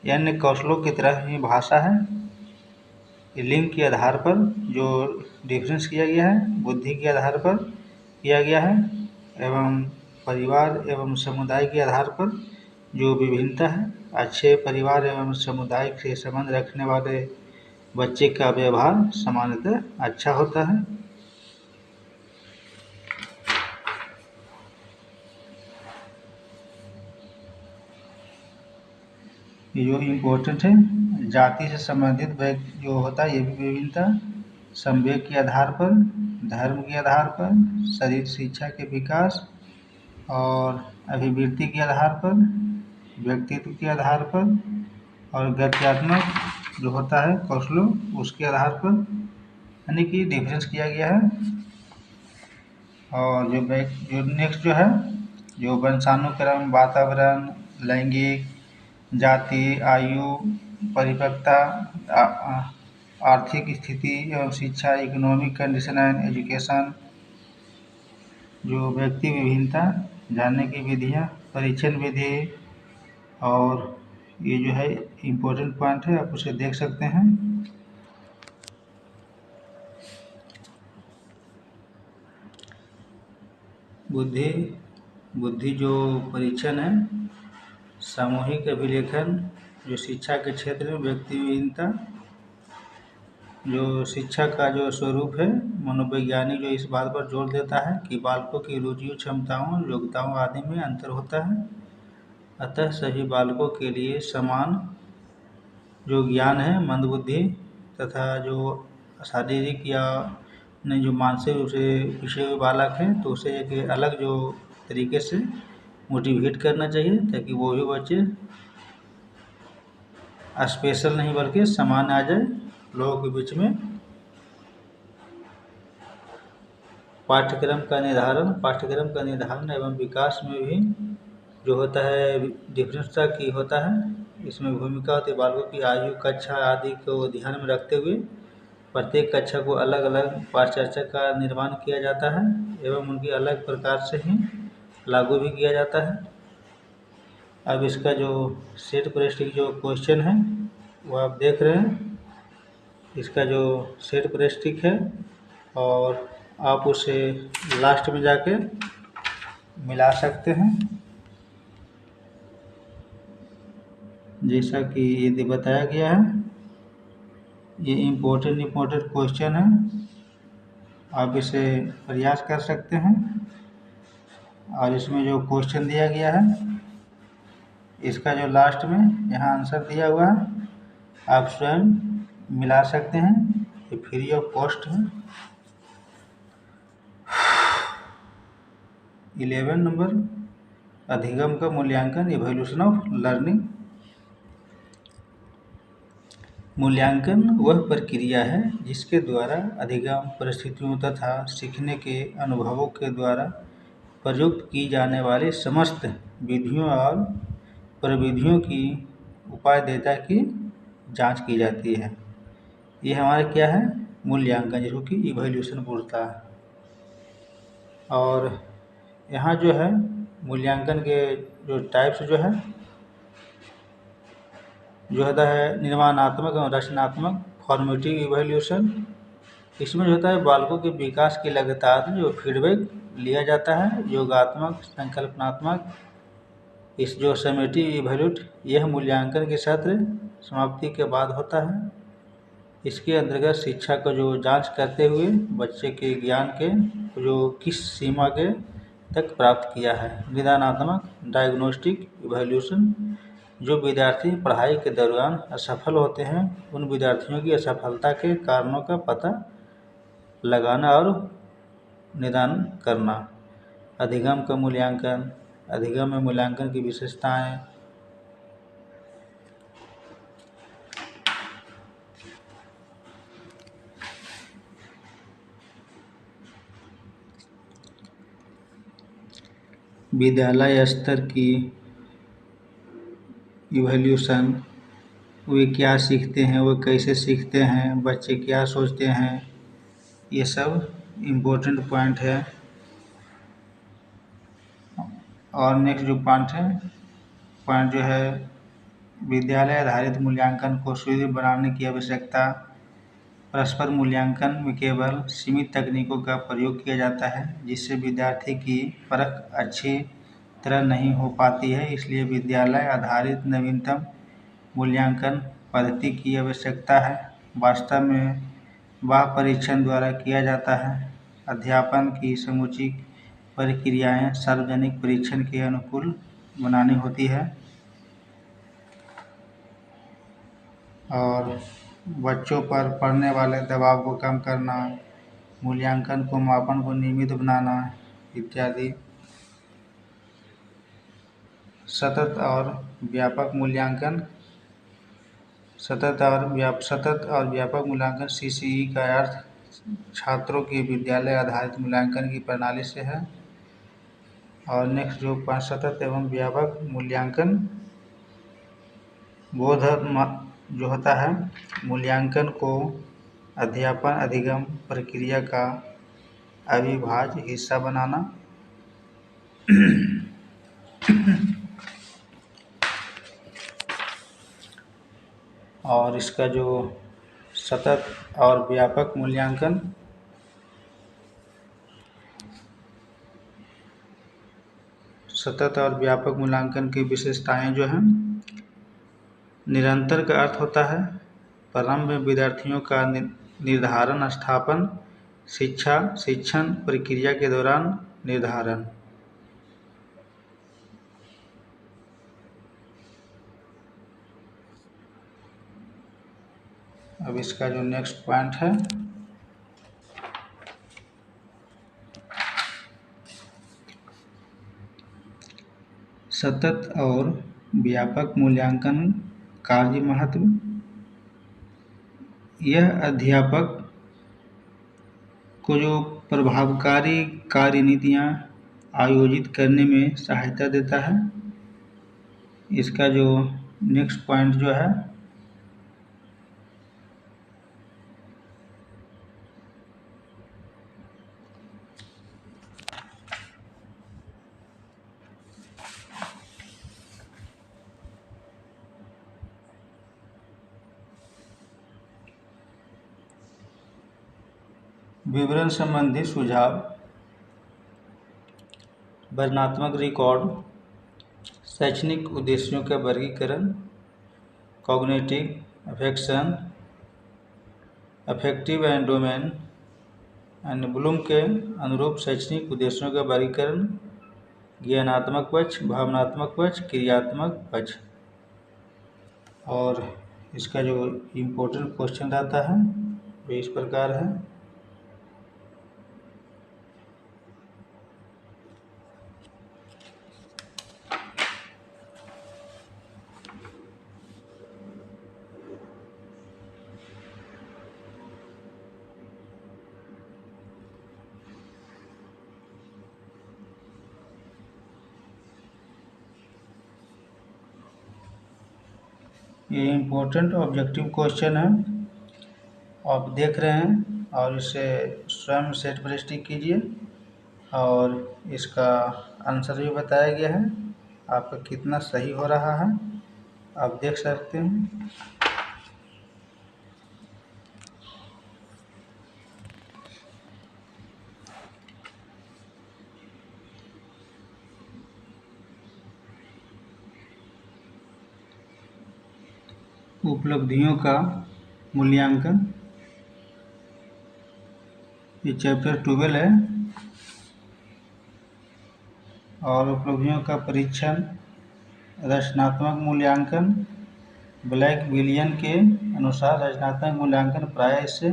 अन्य कौशलों की तरह ही भाषा है। लिंग के आधार पर जो डिफरेंस किया गया है, बुद्धि के आधार पर किया गया है, एवं परिवार एवं समुदाय के आधार पर जो विभिन्नता है। अच्छे परिवार एवं समुदाय से संबंध रखने वाले बच्चे का व्यवहार सामान्यतः अच्छा होता है। ये जो इम्पोर्टेंट है, जाति से संबंधित जो होता है ये भी विभिन्नता, संवेग के आधार पर, धर्म के आधार पर, शरीर शिक्षा के विकास और अभिवृत्ति के आधार पर, व्यक्तित्व के आधार पर और गत्यात्मक जो होता है कौशलों उसके आधार पर, यानी कि डिफरेंस किया गया है। और जो नेक्स्ट जो है, जो वंशानुक्रम, वातावरण, लैंगिक, जाति, आयु, परिपक्वता, आर्थिक स्थिति एवं शिक्षा, इकोनॉमिक कंडीशन एंड एजुकेशन, जो व्यक्ति विभिन्नता, जानने की विधियाँ, परीक्षण विधि, और ये जो है इम्पोर्टेंट पॉइंट है, आप उसे देख सकते हैं। बुद्धि जो परीक्षण है, सामूहिक अभिलेखन, जो शिक्षा के क्षेत्र में व्यक्ति विभिन्नता, जो शिक्षा का जो स्वरूप है, मनोवैज्ञानिक जो इस बात पर जोर देता है कि बालकों की रुचियों, क्षमताओं, योग्यताओं आदि में अंतर होता है, अतः सभी बालकों के लिए समान जो ज्ञान है, मंदबुद्धि तथा जो शारीरिक या नहीं जो मानसिक रूप से पिछड़े हुए बालक हैं तो उसे एक अलग जो तरीके से मोटिवेट करना चाहिए ताकि वो भी बच्चे स्पेशल नहीं बल्कि समान आ जाए लोगों के बीच में। पाठ्यक्रम का निर्धारण एवं विकास में भी जो होता है डिफरेंसता की होता है, इसमें भूमिका होती है बालकों की आयु, कक्षा आदि को ध्यान में रखते हुए प्रत्येक कक्षा को अलग अलग पाठचर्चा का निर्माण किया जाता है एवं उनकी अलग प्रकार से ही लागू भी किया जाता है। अब इसका जो सेट प्रेस्टिक जो क्वेश्चन है वो आप देख रहे हैं, इसका जो सेट प्रेस्टिक है और आप उसे लास्ट में जाके मिला सकते हैं जैसा कि यदि बताया गया है। ये इम्पोर्टेंट क्वेश्चन है, आप इसे प्रयास कर सकते हैं और इसमें जो क्वेश्चन दिया गया है इसका जो लास्ट में यहाँ आंसर दिया हुआ है आप स्वयं मिला सकते हैं, ये फ्री ऑफ कॉस्ट है। 11 नंबर, अधिगम का मूल्यांकन, इवोल्यूशन ऑफ लर्निंग। मूल्यांकन वह प्रक्रिया है जिसके द्वारा अधिगम परिस्थितियों तथा सीखने के अनुभवों के द्वारा प्रयुक्त की जाने वाली समस्त विधियों और प्रविधियों की उपायदेयता की जांच की जाती है। ये हमारा क्या है, मूल्यांकन, जिसको कि इवोल्यूशन बोलता है। और यहाँ जो है मूल्यांकन के जो टाइप्स जो होता है निर्माणात्मक और रचनात्मक, फॉर्मेटिव इवोल्यूशन। इसमें जो होता है बालकों के विकास की लगातार जो फीडबैक लिया जाता है। योगात्मक, संकल्पनात्मक, इस जो समेटिव इवोल्यूट, यह मूल्यांकन के सत्र समाप्ति के बाद होता है। इसके अंतर्गत शिक्षा को जो जांच करते हुए बच्चे के ज्ञान के जो किस सीमा के तक प्राप्त किया है। निदानात्मक, डायग्नोस्टिक इवोल्यूशन, जो विद्यार्थी पढ़ाई के दौरान असफल होते हैं उन विद्यार्थियों की असफलता के कारणों का पता लगाना और निदान करना। अधिगम का मूल्यांकन, अधिगम में मूल्यांकन की विशेषताएं। विद्यालय स्तर की इवोल्यूशन, वे क्या सीखते हैं, वो कैसे सीखते हैं, बच्चे क्या सोचते हैं, ये सब इम्पोर्टेंट पॉइंट है। और नेक्स्ट जो पॉइंट जो है विद्यालय आधारित मूल्यांकन को सुदृढ़ बनाने की आवश्यकता। परस्पर मूल्यांकन में केवल सीमित तकनीकों का प्रयोग किया जाता है जिससे विद्यार्थी की परख अच्छी तरह नहीं हो पाती है, इसलिए विद्यालय आधारित नवीनतम मूल्यांकन पद्धति की आवश्यकता है। वास्तव में वह परीक्षण द्वारा किया जाता है। अध्यापन की समूची प्रक्रियाएं सार्वजनिक परीक्षण के अनुकूल बनानी होती है। और बच्चों पर पड़ने वाले दबाव को कम करना, मूल्यांकन को मापन को नियमित बनाना इत्यादि। सतत और व्यापक मूल्यांकन सतत और व्यापक मूल्यांकन CCE का अर्थ छात्रों की विद्यालय आधारित मूल्यांकन की प्रणाली से है। और नेक्स्ट जो सतत एवं व्यापक मूल्यांकन बोध जो होता है, मूल्यांकन को अध्यापन अधिगम प्रक्रिया का अविभाज्य हिस्सा बनाना। और इसका जो सतत और व्यापक मूल्यांकन की विशेषताएं जो हैं, निरंतर का अर्थ होता है प्रारंभ में विद्यार्थियों का निर्धारण स्थापन, शिक्षण प्रक्रिया के दौरान निर्धारण। अब इसका जो नेक्स्ट पॉइंट है, सतत और व्यापक मूल्यांकन कार्य महत्व। यह अध्यापक को जो प्रभावकारी कार्यनीतियाँ आयोजित करने में सहायता देता है। इसका जो नेक्स्ट पॉइंट जो है, विवरण संबंधी सुझाव, वर्णनात्मक रिकॉर्ड, शैक्षणिक उद्देश्यों का वर्गीकरण, cognitive affection, affective and domain and Bloom के अनुरूप शैक्षणिक उद्देश्यों का वर्गीकरण, ज्ञानात्मक पक्ष, भावनात्मक पक्ष, क्रियात्मक पक्ष। और इसका जो इम्पोर्टेंट क्वेश्चन रहता है वो इस प्रकार है। ये इम्पोर्टेंट ऑब्जेक्टिव क्वेश्चन है, आप देख रहे हैं और इसे स्वयं सेट पर स्टिक कीजिए और इसका आंसर भी बताया गया है, आपका कितना सही हो रहा है आप देख सकते हैं। उपलब्धियों का मूल्यांकन, ये चैप्टर 12 है। और उपलब्धियों का परीक्षण, रचनात्मक मूल्यांकन, ब्लैक विलियन के अनुसार रचनात्मक मूल्यांकन प्रायः इससे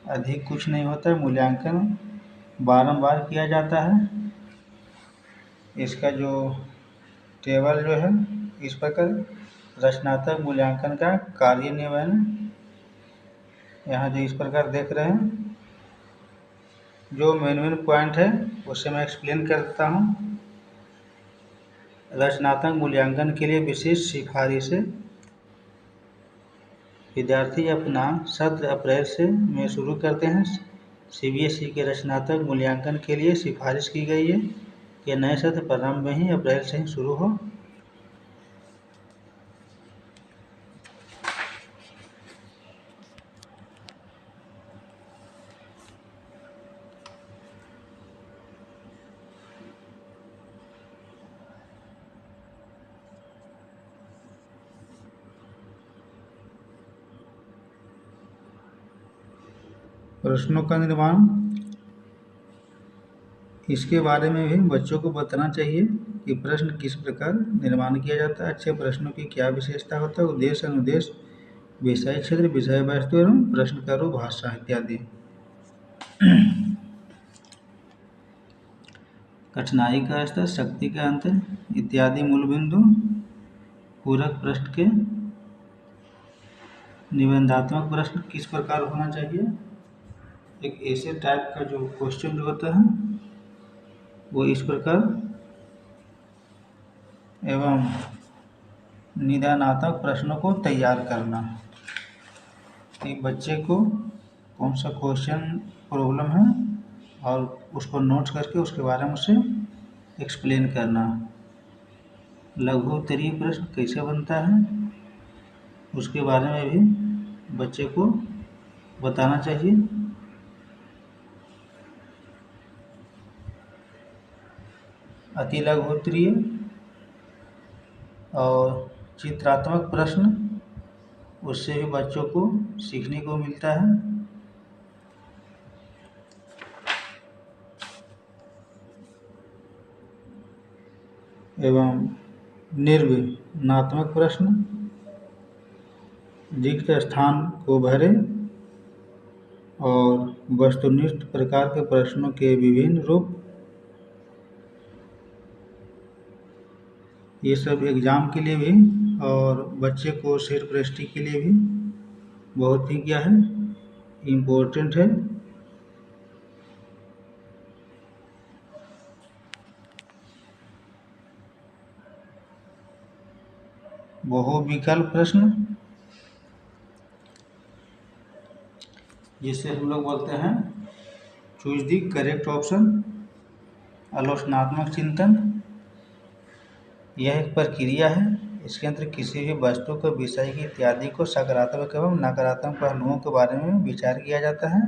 अधिक कुछ नहीं होता है, मूल्यांकन बारंबार किया जाता है। इसका जो टेबल जो है इस प्रकार, रचनात्मक मूल्यांकन का कार्यान्वयन, यहाँ जो इस प्रकार देख रहे हैं, जो मेन पॉइंट है उसे मैं एक्सप्लेन कर देता हूँ। रचनात्मक मूल्यांकन के लिए विशिष्ट सिफारिशें, विद्यार्थी अपना सत्र अप्रैल में शुरू करते हैं। CBSE के रचनात्मक मूल्यांकन के लिए सिफारिश की गई है कि नए सत्र प्रारंभ में ही अप्रैल से ही शुरू हो। प्रश्नों का निर्माण, इसके बारे में भी बच्चों को बताना चाहिए कि प्रश्न किस प्रकार निर्माण किया जाता है, अच्छे प्रश्नों की क्या विशेषता होता है, उद्देश्य अनुदेश विषय क्षेत्र, विषय वस्तु एवं प्रश्न का रूप, भाषा इत्यादि। कठिनाई का स्तर, शक्ति का अंतर इत्यादि मूल बिंदु। पूरक प्रश्न के निबंधात्मक प्रश्न किस प्रकार होना चाहिए। एक ऐसे टाइप का जो क्वेश्चन जो होता है वो इस प्रकार, एवं निदानात्मक प्रश्नों को तैयार करना कि बच्चे को कौन सा क्वेश्चन प्रॉब्लम है और उसको नोट करके उसके बारे में उसे एक्सप्लेन करना। लघु उत्तरीय प्रश्न कैसे बनता है उसके बारे में भी बच्चे को बताना चाहिए। अति लघु उत्तरीय और चित्रात्मक प्रश्न, उससे भी बच्चों को सीखने को मिलता है। एवं निर्विघ्नात्मक प्रश्न, रिक्त स्थान को भरे और वस्तुनिष्ठ प्रकार के प्रश्नों के विभिन्न रूप, ये सब एग्जाम के लिए भी और बच्चे को सरपृष्टि के लिए भी बहुत ही क्या है, इम्पोर्टेंट है। बहुविकल्प प्रश्न, जिसे हम लोग बोलते हैं चूज द करेक्ट ऑप्शन। आलोचनात्मक चिंतन, यह एक प्रक्रिया है, इसके अंदर किसी भी वस्तु को, विषय की इत्यादि को सकारात्मक एवं नकारात्मक पहलुओं के बारे में विचार किया जाता है।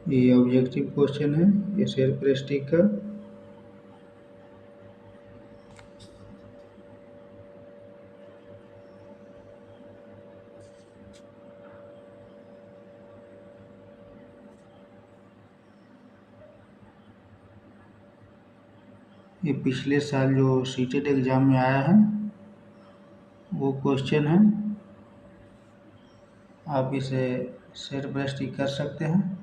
ये ऑब्जेक्टिव क्वेश्चन है, ये सरपृष्टि का। ये पिछले साल जो सीटेट एग्जाम में आया है वो क्वेश्चन है, आप इसे सरपृष्टि कर सकते हैं।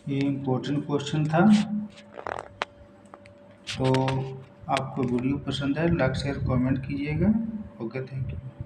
ये इम्पोर्टेंट क्वेश्चन था। तो आपको वीडियो पसंद है, लाइक शेयर कमेंट कीजिएगा। Okay, thank you.